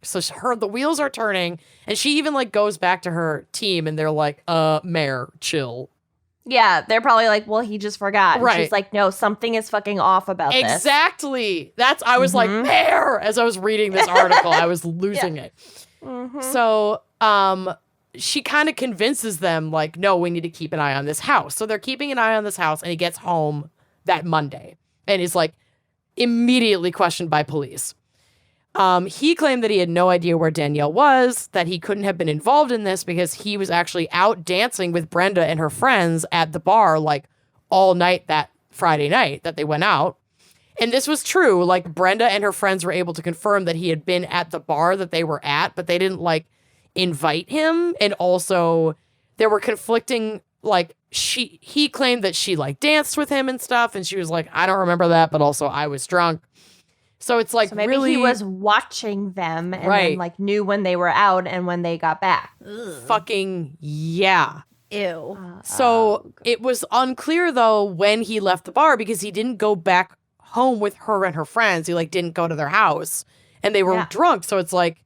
So the wheels are turning, and she even like goes back to her team, and they're like, Mayor, chill. Yeah, they're probably like, well, he just forgot. And Right. she's like, no, something is fucking off about this. Exactly. I was like, Mayor, as I was reading this article, I was losing it. So, she kind of convinces them like, no, we need to keep an eye on this house. So they're keeping an eye on this house, and he gets home that Monday and is like immediately questioned by police. He claimed that he had no idea where Danielle was, that he couldn't have been involved in this because he was actually out dancing with Brenda and her friends at the bar like all night that Friday night that they went out. And this was true. Like Brenda and her friends were able to confirm that he had been at the bar that they were at, but they didn't like invite him. And also there were conflicting, like he claimed that she like danced with him and stuff. And she was like, I don't remember that, but also I was drunk. So it's like So maybe really he was watching them and Right. then like knew when they were out and when they got back. fucking yeah. Ew. So it was unclear though when he left the bar because he didn't go back home with her and her friends. He like didn't go to their house and they were Yeah. drunk. So it's like,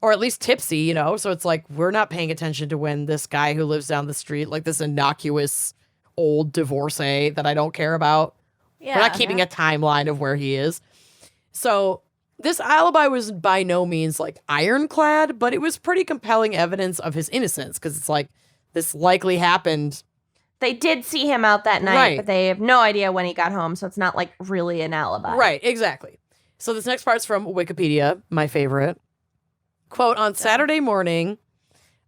or at least tipsy, you know? So it's like, we're not paying attention to when this guy who lives down the street, like this innocuous old divorcee that I don't care about. Yeah. We're not keeping a timeline of where he is. So this alibi was by no means like ironclad, but it was pretty compelling evidence of his innocence because it's like this likely happened. They did see him out that night, Right. but they have no idea when he got home, so it's not like really an alibi. Right, exactly. So this next part's from Wikipedia, my favorite. Quote, on Saturday morning,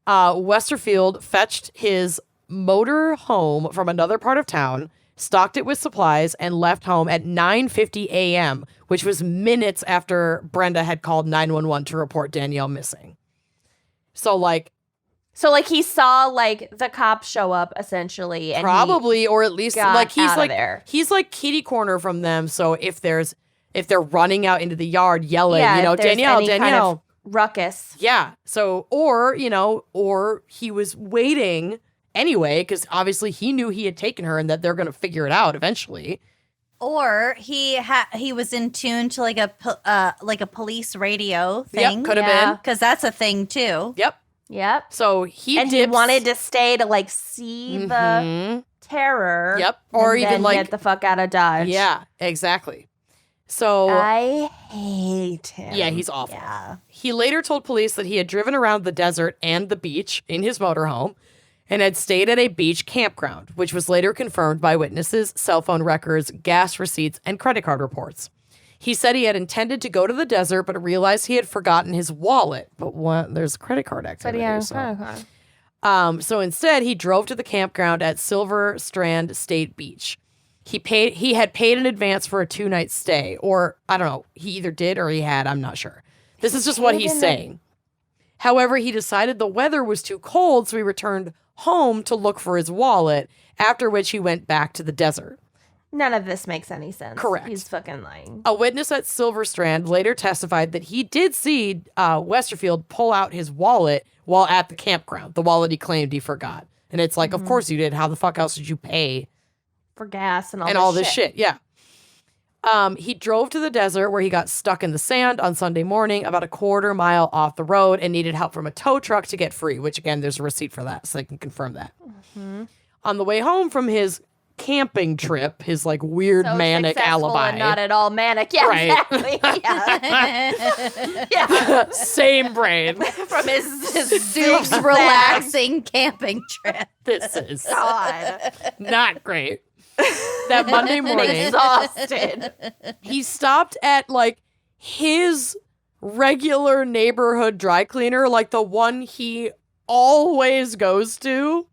Westerfield fetched his motor home from another part of town, stocked it with supplies, and left home at 9:50 a.m., which was minutes after Brenda had called 911 to report Danielle missing. So, like, he saw like the cops show up essentially, and probably, or at least, got like, out of there. he's like kitty corner from them. So if they're running out into the yard yelling, you know, if there's Danielle, any kind Danielle. of ruckus. Yeah. So, or he was waiting anyway, because obviously he knew he had taken her and that they're going to figure it out eventually. Or he was in tune to like a police radio thing. Yep, could have Yeah. been. Because that's a thing too. Yep. Yep. So he And he dips. wanted to stay to like see the Mhm. terror. Yep. Or and even then like get the fuck out of Dodge. Yeah, exactly. So I hate him. yeah, he's awful. Yeah. He later told police that he had driven around the desert and the beach in his motorhome and had stayed at a beach campground, which was later confirmed by witnesses, cell phone records, gas receipts, and credit card reports. He said he had intended to go to the desert, but realized he had forgotten his wallet. But there's credit card activity. So instead, he drove to the campground at Silver Strand State Beach. He had paid in advance for a 2-night stay, or I don't know, he either did or he had, I'm not sure. This is just what he's saying. However, he decided the weather was too cold, so he returned home to look for his wallet, after which he went back to the desert. None of this makes any sense. Correct. He's fucking lying. A witness at Silver Strand later testified that he did see Westerfield pull out his wallet while at the campground, the wallet he claimed he forgot. And it's like, of course you did. How the fuck else did you pay? For gas and all this shit. Yeah. He drove to the desert where he got stuck in the sand on Sunday morning about a quarter mile off the road and needed help from a tow truck to get free, which again, there's a receipt for that, so they can confirm that. On the way home from his camping trip, his like weird manic alibi. And not at all manic. Yeah, Right. exactly. Yeah. Same brain. From his Zeus relaxing camping trip. This is God. not great. That Monday morning, Exhausted. he stopped at like his regular neighborhood dry cleaner, like the one he always goes to.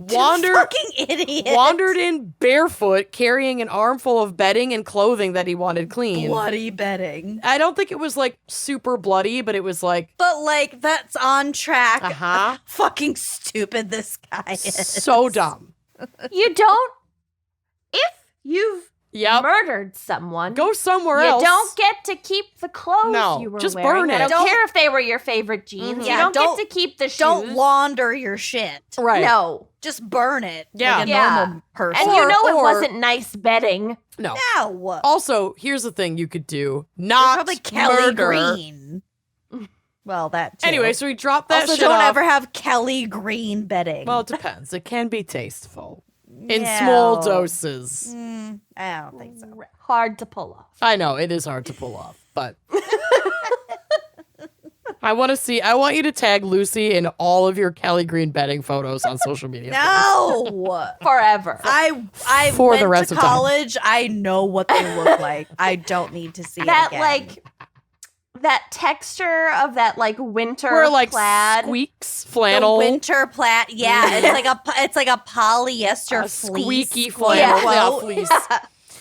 Fucking idiot. Wandered in barefoot, carrying an armful of bedding and clothing that he wanted clean. Bloody bedding. I don't think it was like super bloody, but it was like But like, that's on track. fucking Fucking stupid this guy is. so dumb. You don't. If you've Yep. murdered someone, Go somewhere you else. don't get to keep the clothes No, you were just wearing. burn it. I don't Don't- care if they were your favorite jeans. Yeah, You don't get to keep the shoes. Don't launder your shit. Right. No. Just burn it. Yeah. Like a Yeah. normal person. And you know it or- wasn't nice bedding. No. No. Also, here's the thing you could do. There's Not probably Kelly murder. Green. Well, that too. Anyway, so he dropped that also shit don't off. ever have Kelly Green bedding. Well, it depends. It can be tasteful. In No. small doses. I don't think so. Hard to pull off. I know, it is hard to pull off, but I want you to tag Lucy in all of your Kelly Green bedding photos on social media. No. Forever. I For went the rest to of time. college. I know what they look like. I don't need to see that it again. like that texture of that like winter We're like plaid. squeaks, the flannel, winter plaid. Yeah, it's like a polyester a fleece. squeaky quote flannel unquote. fleece.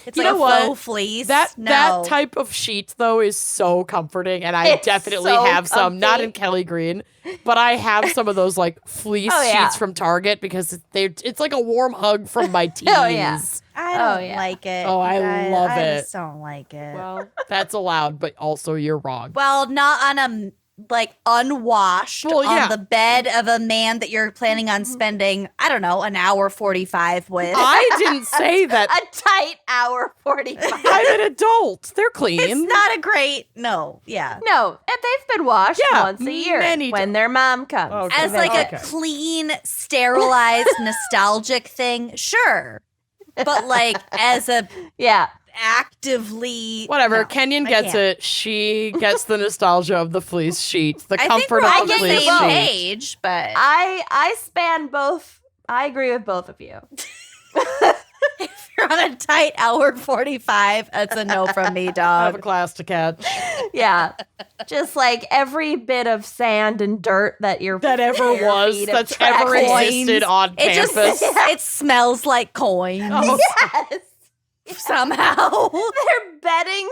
It's You like know a what? faux fleece. That No. type of sheet though is so comforting, and I It's definitely so have some. Not comfy. in Kelly Green, but I have some of those like fleece Oh, yeah. sheets from Target because it's like a warm hug from my teens. Oh, yeah. I don't yeah. like it. Oh, I love I it. just don't like it. Well, that's allowed, but also you're wrong. Well, not on a like unwashed Well, yeah. on the bed of a man that you're planning on spending, I don't know, an hour 45 with. I didn't say that. A tight hour 45. I'm an adult. They're clean. It's not a great yeah. No, and they've been washed Yeah, once a year many when their mom comes. Okay. As like Okay. a clean, sterilized, nostalgic thing, sure. But like as a Yeah. actively Whatever. no, Kenyon I gets can't. it. She gets the nostalgia of the fleece sheet, the I think comfort we're of on the the fleece same sheet. page, but I span both. I agree with both of you. if you're on a tight hour 45, that's a no from me, I have a dog. class to catch. Yeah. Just like every bit of sand and dirt that your That ever your was, feet that's have tracked. ever existed on It just campus. it smells like coins Oh, Yes. somehow. Their bedding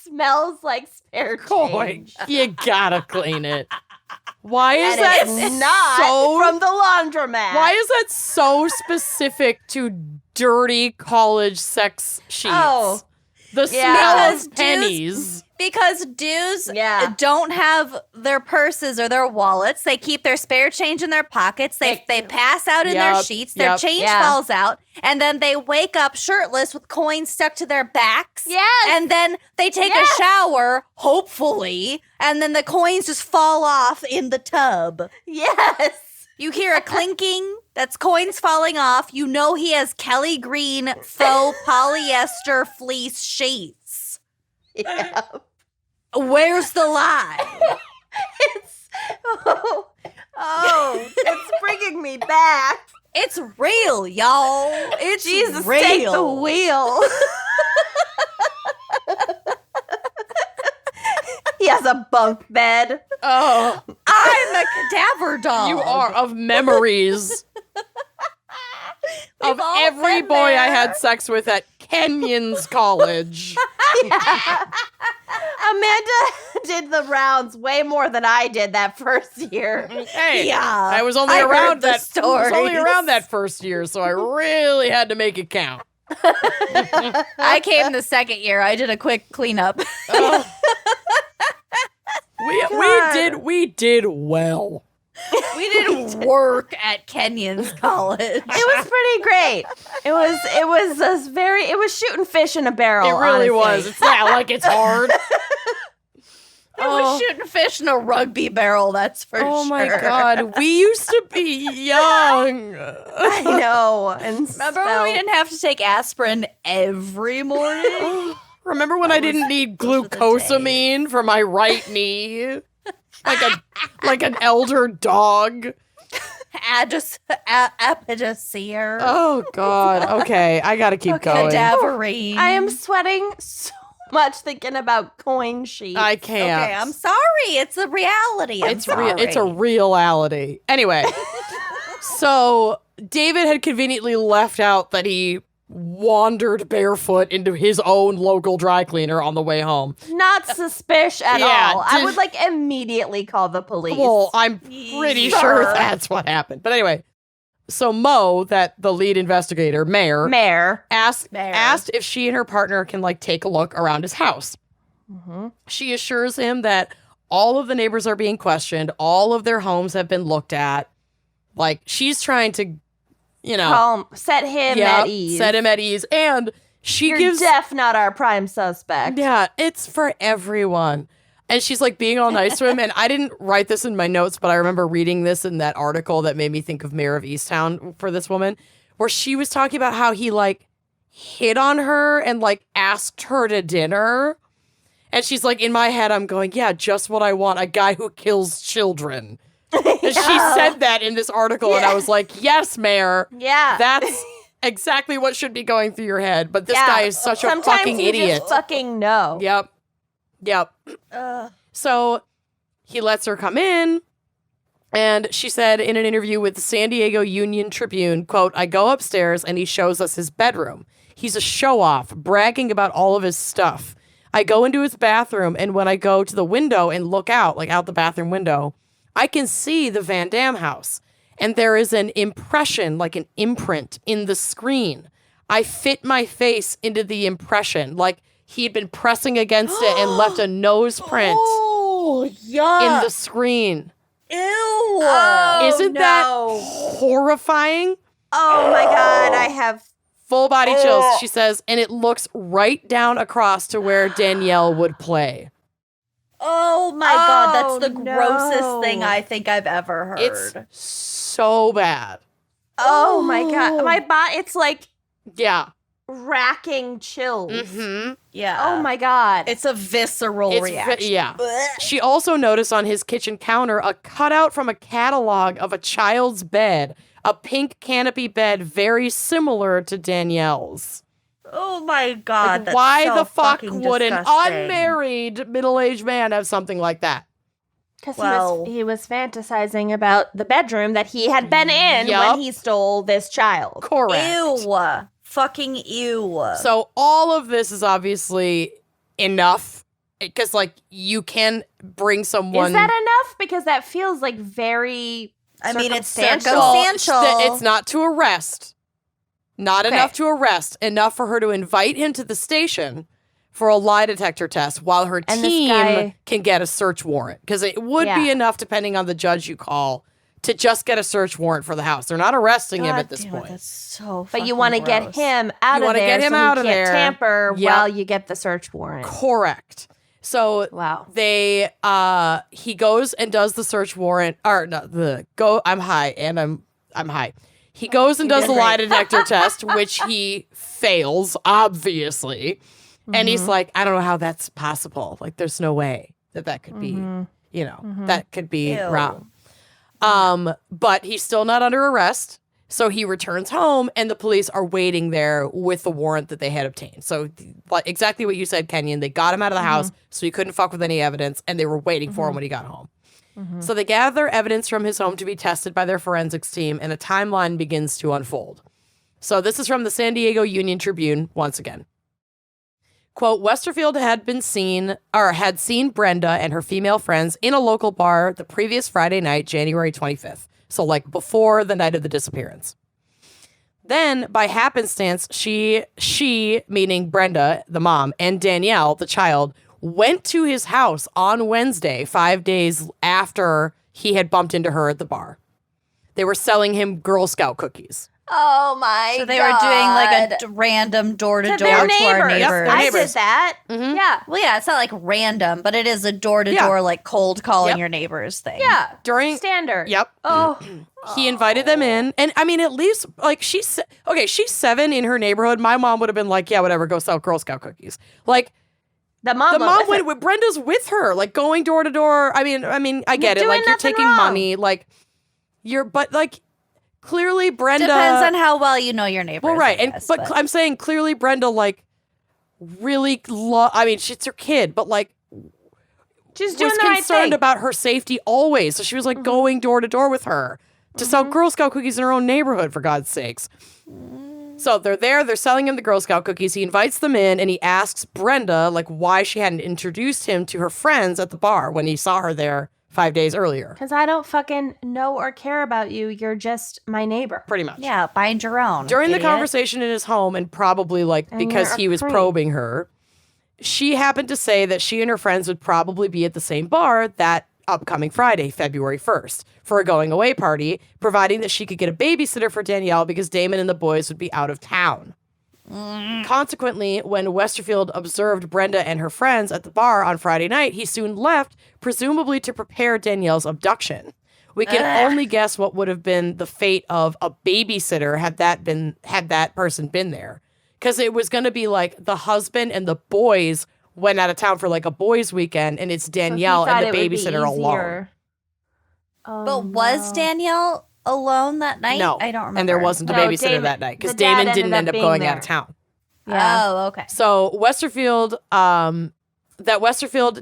smells like spare coin. change. You gotta clean it. Why is And that it's not so from the laundromat. Why is that so specific to dirty college sex sheets? Oh. The Yeah. smell Because of pennies. Because dudes Yeah. don't have their purses or their wallets. They keep their spare change in their pockets. They pass out in their Yep, sheets. Their yep. change Yeah. falls out. And then they wake up shirtless with coins stuck to their backs. Yes. And then they take Yes. a shower, hopefully. And then the coins just fall off in the tub. Yes. You hear a clinking. That's coins falling off. You know he has Kelly Green faux polyester fleece sheets. Yeah. Where's the lie? It's bringing me back. It's real, y'all. It's Jesus, real. take the wheel. He has a bunk bed. Oh, I'm a cadaver dog. you are of memories of all every been boy I there. had sex with at Kenyon's college. Amanda did the rounds way more than I did that first year. Hey, Yeah, I was only I around heard the that. I was only stories. around that first year, so I really had to make it count. I came the second year. I did a quick cleanup. We did well. We did work at Kenyon's college. It was pretty great. It was shooting fish in a barrel. It really was. honestly. It's not like it's hard. It was shooting fish in a rugby barrel, that's for sure. Oh my god, we used to be young. I know. And Remember when we didn't have to take aspirin every morning? Remember when I didn't need glucosamine for my right knee? Like an elder dog. Apidacere. Oh god. Okay, I gotta keep going. Cadaverine. I am sweating so much thinking about coin sheets. I can't. Okay, I'm sorry. It's a reality. It's a reality. Anyway, so David had conveniently left out that he wandered barefoot into his own local dry cleaner on the way home. Not suspicious at Yeah, all. I would immediately call the police. Well, I'm pretty Sure. sure that's what happened. But anyway, so Mo, the lead investigator, Mayor. asked Mayor. if she and her partner can take a look around his house. She assures him that all of the neighbors are being questioned. All of their homes have been looked at. She's trying to, Set him yeah, at ease. set him at ease. And she You're gives, not our prime suspect. yeah, it's for everyone. And she's being all nice to him. And I didn't write this in my notes, but I remember reading this in that article that made me think of Mayor of Easttown for this woman, where she was talking about how he hit on her and asked her to dinner. And she's in my head, I'm going, yeah, just what I want. A guy who kills children. And she said that in this article. And I was like, yes, Mayor. Yeah. That's exactly what should be going through your head. But this Yeah. guy is such a Sometimes fucking you idiot. Just fucking know. Yep. So he lets her come in. And she said in an interview with the San Diego Union Tribune, quote, I go upstairs and he shows us his bedroom. He's a show-off, bragging about all of his stuff. I go into his bathroom, and when I go to the window and look out, out the bathroom window, I can see the Van Dam house. And there is an impression, an imprint in the screen. I fit my face into the impression, he'd been pressing against it and left a nose print Oh, yeah. in the screen. Ew. Isn't that horrifying? Oh my God. I have. Full body chills, she says, and it looks right down across to where Danielle would play. Oh my God. That's the no. grossest thing I think I've ever heard. It's so bad. Oh my God. My body. It's Yeah. racking chills. Mm-hmm. yeah. Oh my God. It's a visceral reaction. Yeah. Blech. She also noticed on his kitchen counter a cutout from a catalog of a child's bed, a pink canopy bed very similar to Danielle's. Oh my God. That's Why so the fuck fucking would an disgusting. unmarried middle-aged man have something like that? Because Well- he was fantasizing about the bedroom that he had been in Yup. when he stole this child. Correct. Ew. Fucking ew. So all of this is obviously enough because you can bring someone. Is that enough? Because that feels very I mean, it's circumstantial. circumstantial. It's not to arrest. Not Okay. enough to arrest. Enough for her to invite him to the station for a lie detector test while her And this team guy- can get a search warrant. Because it would be Yeah. enough, depending on the judge you call, to just get a search warrant for the house. They're not arresting him God at this damn it, point. That's so But you want to get him out You of wanna there get him so out he of can't there. tamper Yep. while you get the search warrant. Correct. So Wow. he goes and does the search warrant, or not I'm high and I'm high. He goes and does the lie detector test, which he fails, obviously. And he's like, I don't know how that's possible. Like, there's no way that could be, that could be wrong. But he's still not under arrest. So he returns home, and the police are waiting there with the warrant that they had obtained. So exactly what you said, Kenyon. They got him out of the house, so he couldn't fuck with any evidence, and they were waiting for him when he got home. So they gather evidence from his home to be tested by their forensics team, and a timeline begins to unfold. So this is from the San Diego Union Tribune once again. Quote, Westerfield had seen Brenda and her female friends in a local bar the previous Friday night, January 25th. So, like, before the night of the disappearance. Then, by happenstance, she, meaning Brenda, the mom, and Danielle, the child, went to his house on Wednesday, 5 days after he had bumped into her at the bar. They were selling him Girl Scout cookies. Oh my god. So they were doing like a random door-to-door to our neighbors. Yep, I neighbors. did that. Mm-hmm. Yeah. Well, yeah, it's not like random, but it is a door-to-door, like cold calling your neighbors thing. Yeah. Yep. Standard. Oh. He invited them in. And I mean, at least, like, she's 7 in her neighborhood. My mom would have been like, yeah, whatever, go sell Girl Scout cookies. Like, The mom went with Brenda's with her, like, going door to door. I mean, I get it. doing Like, you're nothing taking wrong. money. Like, but, like, clearly Brenda. Depends on how well you know your neighbors. Well, right. I guess, but I'm saying clearly Brenda, like, really, I mean, she's her kid, but, like, She's doing was the right concerned thing. about her safety always. So she was, like, going door to door with her to sell Girl Scout cookies in her own neighborhood, for God's sakes. So they're there, they're selling him the Girl Scout cookies. He invites them in and he asks Brenda, like, why she hadn't introduced him to her friends at the bar when he saw her there 5 days earlier. Because I don't fucking know or care about you. You're just my neighbor. Pretty much. Yeah, bind your own. During the idiot. conversation in his home, and probably, like, And because you're a he was creep. probing her, she happened to say that she and her friends would probably be at the same bar that upcoming Friday, February 1st, for a going away party, providing that she could get a babysitter for Danielle because Damon and the boys would be out of town. Consequently, when Westerfield observed Brenda and her friends at the bar on Friday night, he soon left, presumably to prepare Danielle's abduction. We can only guess what would have been the fate of a babysitter had that person been there. Because it was going to be like the husband and the boys went out of town for like a boys' weekend, and it's Danielle and the babysitter alone. Oh, But was Danielle alone that night? No, I don't remember. and there wasn't a No, babysitter Damon- that night because the dad Damon didn't ended end up up going being out of town. Yeah. Oh, okay. So Westerfield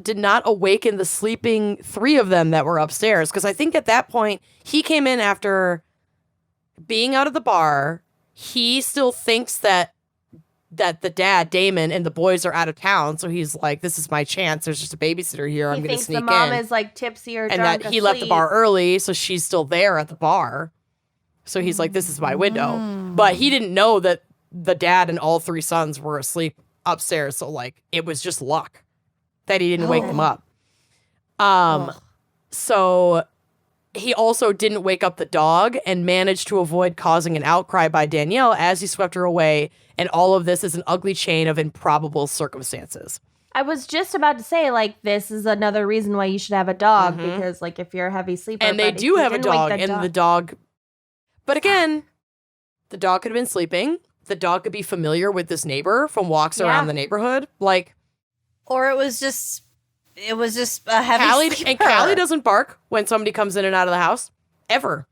did not awaken the sleeping three of them that were upstairs, because I think at that point he came in after being out of the bar. He still thinks that the dad, Damon, and the boys are out of town, so he's like, this is my chance. There's just a babysitter here. I'm He going to thinks sneak the mom in. is like tipsy or And drunk that he left the bar early, so she's still there at the bar. So he's like, this is my window. But he didn't know that the dad and all three sons were asleep upstairs, so like it was just luck that he didn't wake them up. So he also didn't wake up the dog and managed to avoid causing an outcry by Danielle as he swept her away, and all of this is an ugly chain of improbable circumstances. I was just about to say, like, this is another reason why you should have a dog, because, like, if you're a heavy sleeper. And they but do he have a didn't wake dog, the and the dog... But again, the dog could have been sleeping. The dog could be familiar with this neighbor from walks around the neighborhood. Like... Or it was just a heavy Callie, sleeper. and Callie doesn't bark when somebody comes in and out of the house, ever.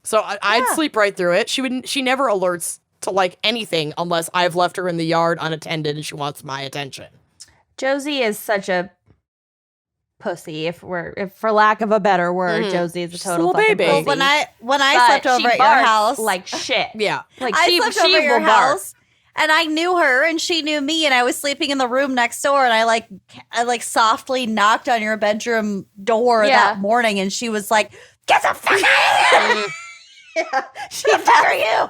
So I'd sleep right through it. She never alerts to like anything unless I've left her in the yard unattended and she wants my attention. Josie is such a pussy, if for lack of a better word. Josie is a She's a total little fucking baby. pussy. When I But slept over she at your barks house, like shit. Yeah. Like I she slept over at your will bark. house, and I knew her, and she knew me, and I was sleeping in the room next door, and I softly knocked on your bedroom door that morning, and she was like, "Get the fuck out of here!" She's for you.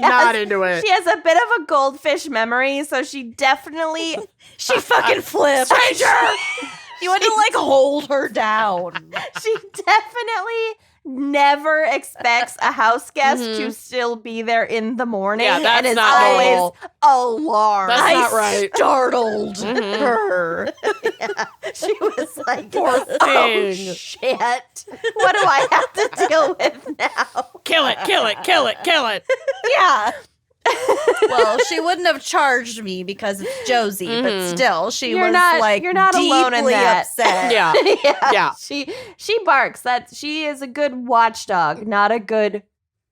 Not into it. She has a bit of a goldfish memory, so she definitely She fucking flipped. Stranger! You had to hold her down. she definitely never expects a house guest to still be there in the morning. Yeah, that's and is not always normal. alarmed. That's not right. Startled her. She was like, Poor oh, thing. shit. What do I have to deal with now? Kill it, kill it, kill it, kill it. Yeah. Well, she wouldn't have charged me because it's Josie, but still, she You're was not- like you're not alone in deeply that. upset. Yeah. Yeah. She barks. That she is a good watchdog, not a good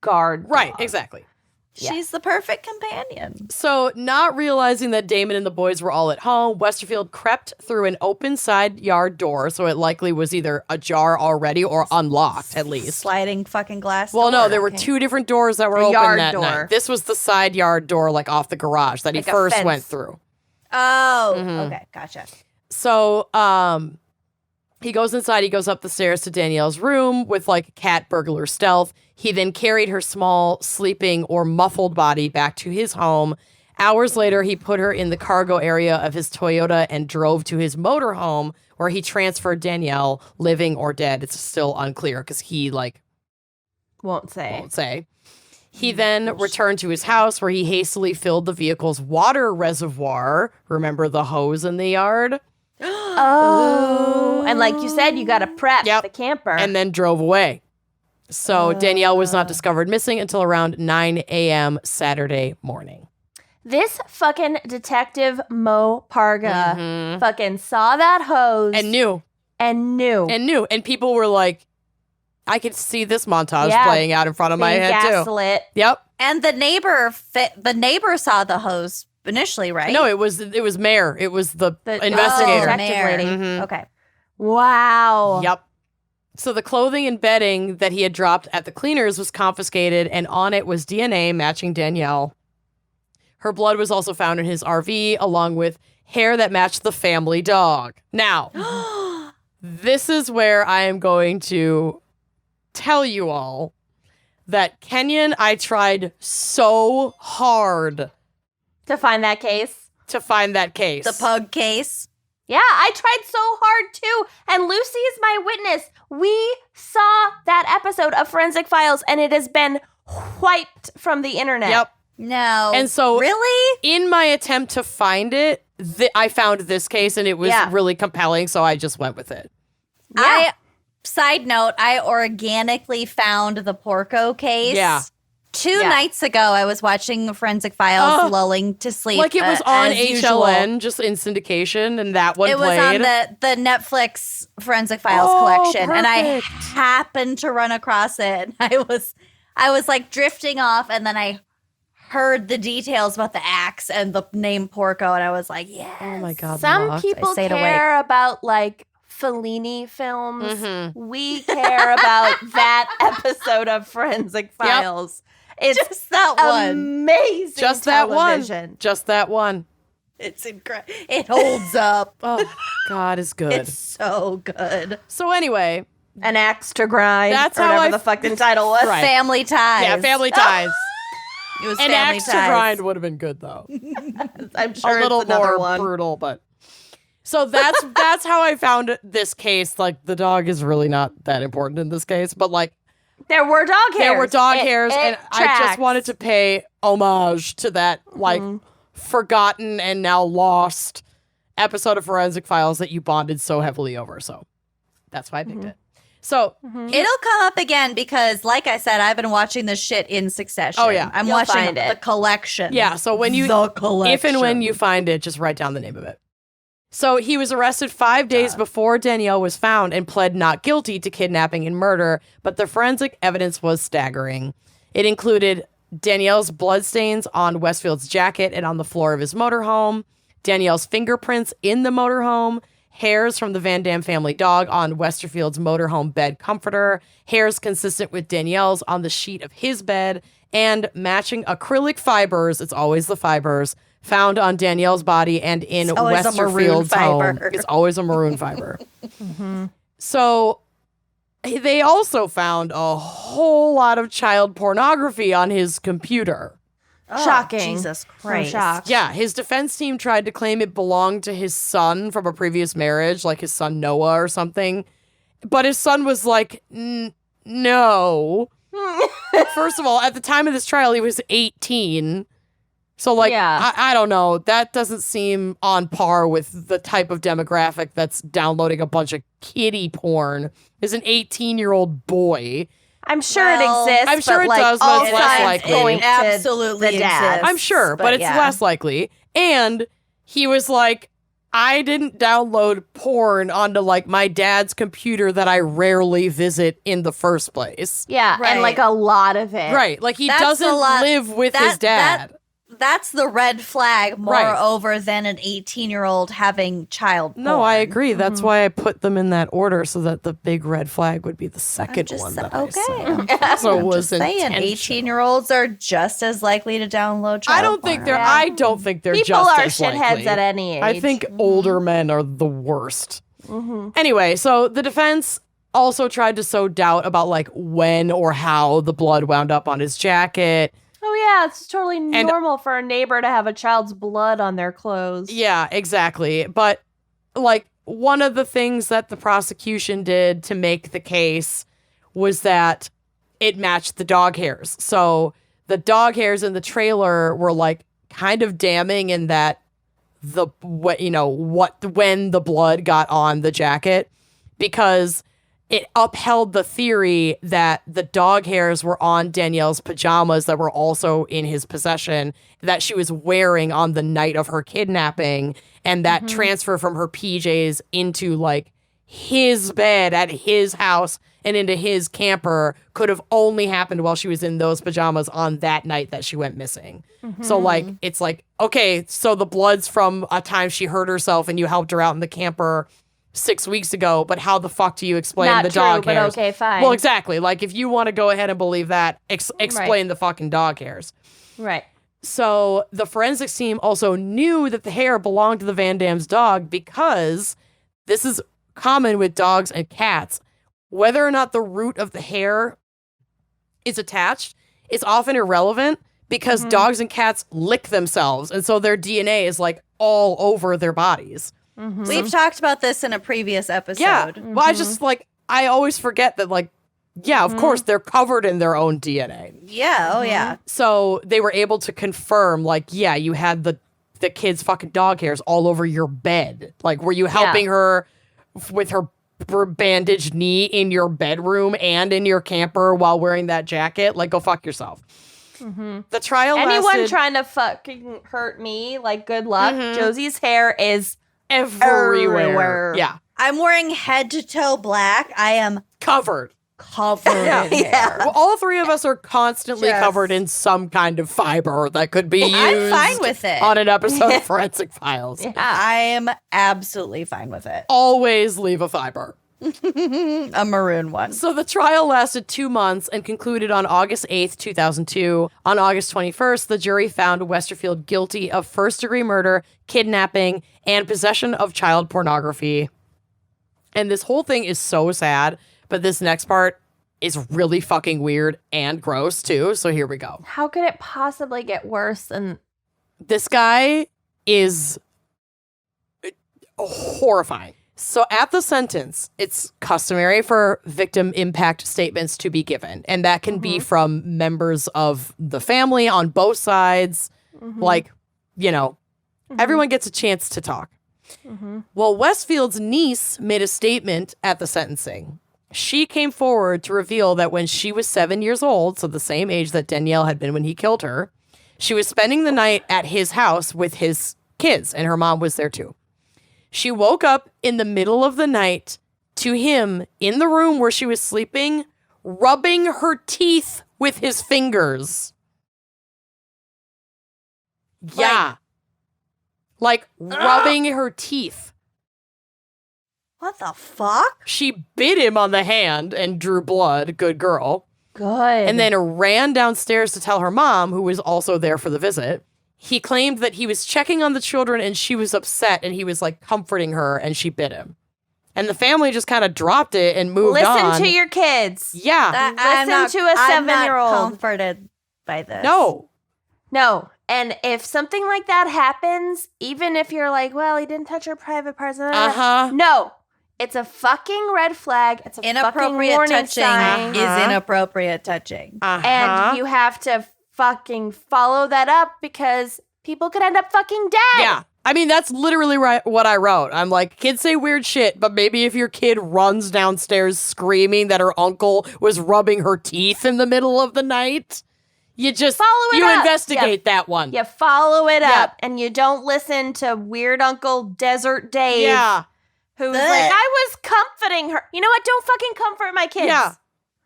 guard. Right, dog. exactly. She's the perfect companion. So, not realizing that Damon and the boys were all at home, Westerfield crept through an open side yard door, so it likely was either ajar already or unlocked, at least. Sliding fucking glass. Well, no, door. there were two different doors that were A open yard that door. night. This was the side yard door, like off the garage that Like he a first fence. went through. Oh, Mhm. okay, gotcha. So, he goes inside, he goes up the stairs to Danielle's room with like cat burglar stealth. He then carried her small, sleeping, or muffled body back to his home. Hours later, he put her in the cargo area of his Toyota and drove to his motorhome where he transferred Danielle, living or dead. It's still unclear because he like Won't say. won't say. He then returned to his house where he hastily filled the vehicle's water reservoir. Remember the hose in the yard? Oh. And like you said, you got to prep Yep. the camper. And then drove away. So Danielle was not discovered missing until around 9 a.m. Saturday morning. this fucking detective Mo Parga fucking saw that hose And knew. And people were like, I could see this montage Yeah. playing out in front of my being head too. gaslit. Yep. And the neighbor saw the hose initially, right? No, it was Mare. It was the The investigator. detective Mare. lady. Mhm. Okay. Wow. Yep. So the clothing and bedding that he had dropped at the cleaners was confiscated, and on it was DNA matching Danielle. Her blood was also found in his RV, along with hair that matched the family dog. Now, this is where I am going to tell you all that Kenyon, I tried so hard To find that case. to find that case. The pug case. Yeah, I tried so hard too. And Lucy is my witness. We saw that episode of Forensic Files and it has been wiped from the internet. Yep. No. And so really? in my attempt to find it, I found this case and it was Yeah. really compelling, so I just went with it. Yeah. Side note, I organically found the Porco case. Yeah. 2 nights ago, I was watching Forensic Files, lulling to sleep. Like it was on as usual. HLN, just in syndication, and that one It was played. on the Netflix Forensic Files Oh, collection, and I perfect. happened to run across it. I was like drifting off, and then I heard the details about the axe and the name Porco, and I was like, yes. Oh my God. Some Locked. people stayed care about like Fellini films. Mhm. We care about that episode of Forensic Files. It's Just that one. amazing. Just that television. one. Just that one. It's incredible. It holds up. Oh, God is good. It's so good. So anyway, An axe to grind. That's or how whatever I- the fucking title was. Right. Family ties. yeah, family ties. It was An family axe to ties. grind would have been good though. I'm sure A little it's another more one. brutal, but so that's how I found this case. Like the dog is really not that important in this case, but like There were dog hairs. there were dog It- hairs, it and I just tracks. wanted to pay homage to that like forgotten and now lost episode of Forensic Files that you bonded so heavily over. So that's why I picked it. So It'll come up again because, like I said, I've been watching this shit in succession. Oh, yeah. I'm You'll watching find the it. collection. yeah, so when you the collection. if and when you find it, just write down the name of it. So he was arrested 5 days before Danielle was found and pled not guilty to kidnapping and murder, but the forensic evidence was staggering. It included Danielle's bloodstains on Westfield's jacket and on the floor of his motorhome, Danielle's fingerprints in the motorhome, hairs from the Van Dam family dog on Westerfield's motorhome bed comforter, hairs consistent with Danielle's on the sheet of his bed, and matching acrylic fibers, it's always the fibers, found on Danielle's body and in always a maroon Westerfield's home. fiber. It's always a maroon fiber. So they also found a whole lot of child pornography on his computer. Oh, Shocking. Jesus So Christ. shocked. Yeah, his defense team tried to claim it belonged to his son from a previous marriage, like his son Noah or something. But his son was like, no. First of all, at the time of this trial, he was 18. So, like, Yeah. I don't know. That doesn't seem on par with the type of demographic that's downloading a bunch of kiddie porn. Is an 18-year-old boy. I'm sure Well, it exists. I'm sure but, it like, does, but all it's less signs likely. point It to absolutely the dad. exists. I'm sure, but it's yeah. less likely. And he was like, I didn't download porn onto, like, my dad's computer that I rarely visit in the first place. Yeah, Right. and like a lot of it. Right. Like, he That's doesn't a lot- live with his dad. That's the red flag, Right. moreover, than an 18-year-old having child No, porn. I agree. That's why I put them in that order so that the big red flag would be the second just one sa- that okay. I said. So it I'm was just saying, intentional. 18-year-olds are just as likely to download child I don't think porn. they're. Yeah. I don't think they're People just are as shitheads likely. at any age. I think older men are the worst. Mhm. Anyway, so the defense also tried to sow doubt about like when or how the blood wound up on his jacket. Oh yeah, it's totally normal for a neighbor to have a child's blood on their clothes. Yeah, exactly. But like one of the things that the prosecution did to make the case was that it matched the dog hairs. So the dog hairs in the trailer were like kind of damning in that when the blood got on the jacket, because it upheld the theory that the dog hairs were on Danielle's pajamas that were also in his possession, that she was wearing on the night of her kidnapping, and that transfer from her PJs into like his bed at his house and into his camper could have only happened while she was in those pajamas on that night that she went missing. So like, it's like, okay, so the blood's from a time she hurt herself and you helped her out in the camper 6 weeks ago, but how the fuck do you explain Not the true, dog but hairs? okay, fine. Well, exactly. Like, if you want to go ahead and believe that, explain the fucking dog hairs. Right. So the forensics team also knew that the hair belonged to the Van Dam's dog because this is common with dogs and cats. Whether or not the root of the hair is attached is often irrelevant because dogs and cats lick themselves. And so their DNA is like all over their bodies. We've talked about this in a previous episode. Yeah. Well, I just like, I always forget that, like, yeah, of course, they're covered in their own DNA. Yeah. Oh, yeah. So they were able to confirm, like, yeah, you had the kid's fucking dog hairs all over your bed. Like, were you helping her with her bandaged knee in your bedroom and in your camper while wearing that jacket? Like, go fuck yourself. The trial Anyone lasted trying to fucking hurt me, like, good luck. Josie's hair is everywhere. Yeah. I'm wearing head to toe black. I am Covered. covered in hair. Well, all three of us are constantly Just- covered in some kind of fiber that could be used I'm fine with it. on an episode of Forensic Files. I am absolutely fine with it. Always leave a fiber. A maroon one. So the trial lasted 2 months and concluded on August 8th, 2002. On August 21st, the jury found Westerfield guilty of first-degree murder, kidnapping, and possession of child pornography. And this whole thing is so sad, but this next part is really fucking weird and gross, too. So here we go. How could it possibly get worse than... This guy is horrifying. So at the sentence, it's customary for victim impact statements to be given. And that can be from members of the family on both sides. Like, you know, everyone gets a chance to talk. Well, Westfield's niece made a statement at the sentencing. She came forward to reveal that when she was 7 years old, so the same age that Danielle had been when he killed her, she was spending the night at his house with his kids, and her mom was there too. She woke up in the middle of the night to him in the room where she was sleeping, rubbing her teeth with his fingers. Yeah. Like rubbing her teeth. What the fuck? She bit him on the hand and drew blood. Good girl. Good. And then ran downstairs to tell her mom, who was also there for the visit. He claimed that he was checking on the children and she was upset and he was like comforting her and she bit him. And the family just kind of dropped it and moved on. Listen to your kids. Yeah. Listen to a I'm not 7-year-old. comforted by this. No. No. And if something like that happens, even if you're like, well, he didn't touch her private parts. Uh-huh. No. It's a fucking red flag. It's a fucking Inappropriate warning touching sign. is inappropriate touching. And you have to fucking follow that up because people could end up fucking dead. Yeah. I mean, that's literally what I wrote. I'm like, kids say weird shit, but maybe if your kid runs downstairs screaming that her uncle was rubbing her teeth in the middle of the night, you just Follow it up. investigate that one. You follow it Yeah. up and you don't listen to weird Uncle Desert Dave. Yeah. Who's Ugh. like, I was comforting her. You know what? Don't fucking comfort my kids. Yeah.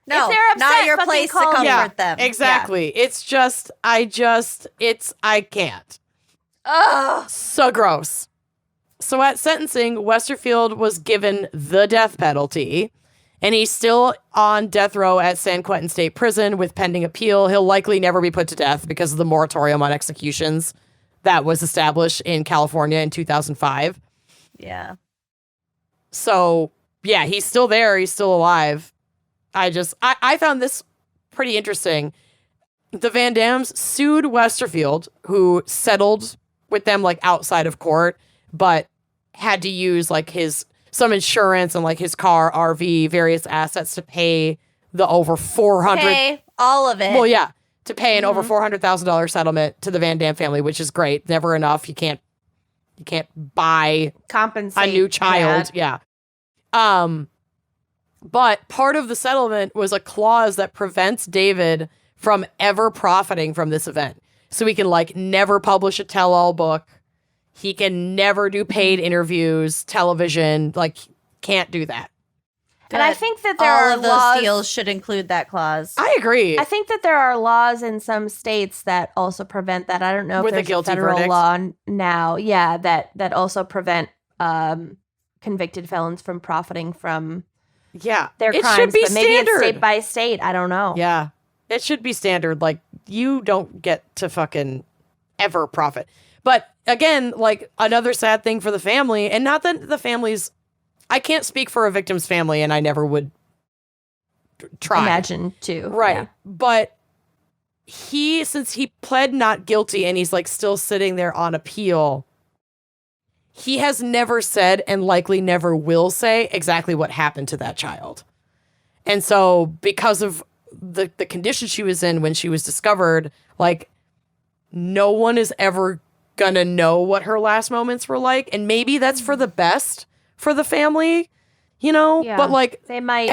No, if they're upset, not your fucking place to call comfort me. Yeah, them. exactly. It's just, I can't. Ugh. So gross. So at sentencing, Westerfield was given the death penalty, and he's still on death row at San Quentin State Prison with pending appeal. He'll likely never be put to death because of the moratorium on executions that was established in California in 2005. Yeah. So, yeah, he's still there. He's still alive. I found this pretty interesting. The Van Dams sued Westerfield, who settled with them like outside of court, but had to use like some insurance and like his car, RV, various assets to pay the over 400. Okay, all of it. Well, yeah, to pay an over $400,000 settlement to the Van Dam family, which is great. Never enough. You can't buy Compensate a new child. that. Yeah. But part of the settlement was a clause that prevents David from ever profiting from this event. So he can like never publish a tell-all book. He can never do paid interviews, television, like can't do that. And I think that there all are of those laws. deals should include that clause. I agree. I think that there are laws in some states that also prevent that. I don't know With a if there's a guilty federal verdict? law now. Yeah, that also prevent convicted felons from profiting from yeah. their it crimes. should be but maybe standard. it's state by state. I don't know. Yeah. It should be standard. Like, you don't get to fucking ever profit. But again, like, another sad thing for the family, and not that the families, I can't speak for a victim's family, and I never would try. Imagine too. Right. Yeah. But since he pled not guilty and he's like still sitting there on appeal, he has never said and likely never will say exactly what happened to that child. And so because of the condition she was in when she was discovered, like, no one is ever gonna know what her last moments were like. And maybe that's for the best for the family, you know? Yeah. But like, They might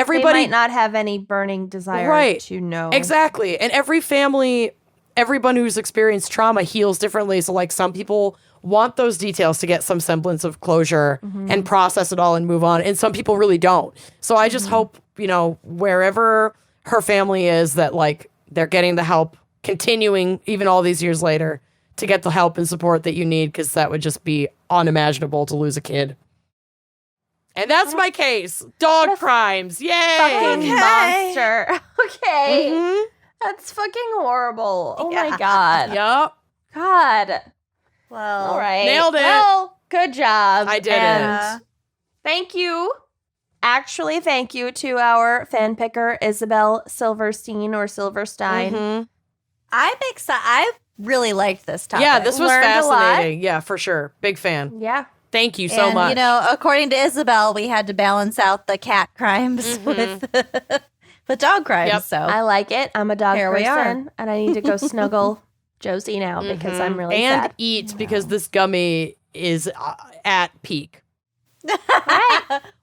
not have any burning desire Right. to know. exactly. And every family, everyone who's experienced trauma heals differently. So like, some people want those details to get some semblance of closure and process it all and move on. And some people really don't. So I just hope, you know, wherever her family is, that like they're getting the help, continuing even all these years later to get the help and support that you need, because that would just be unimaginable to lose a kid. And that's my case. Dog crimes. Yay. Fucking monster. Okay. Mhm. That's fucking horrible. Oh my Yeah. God. Yup. God. Well, All right. Nailed it. Well, good job. I did And it. thank you. Actually, thank you to our fan picker, Isabel Silverstein or Silverstein. Mhm. I really liked this topic. Yeah, this was Learned a lot. fascinating. Yeah, for sure. Big fan. Yeah. Thank you so and, much. You know, according to Isabel, we had to balance out the cat crimes with the dog crimes. Yep. So I like it. I'm a dog Here we are. person, and I need to go snuggle Josie now because I'm really and sad. eat, because this gummy is at peak.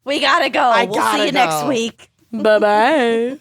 we gotta go. I We'll gotta see you next go. week. Bye-bye.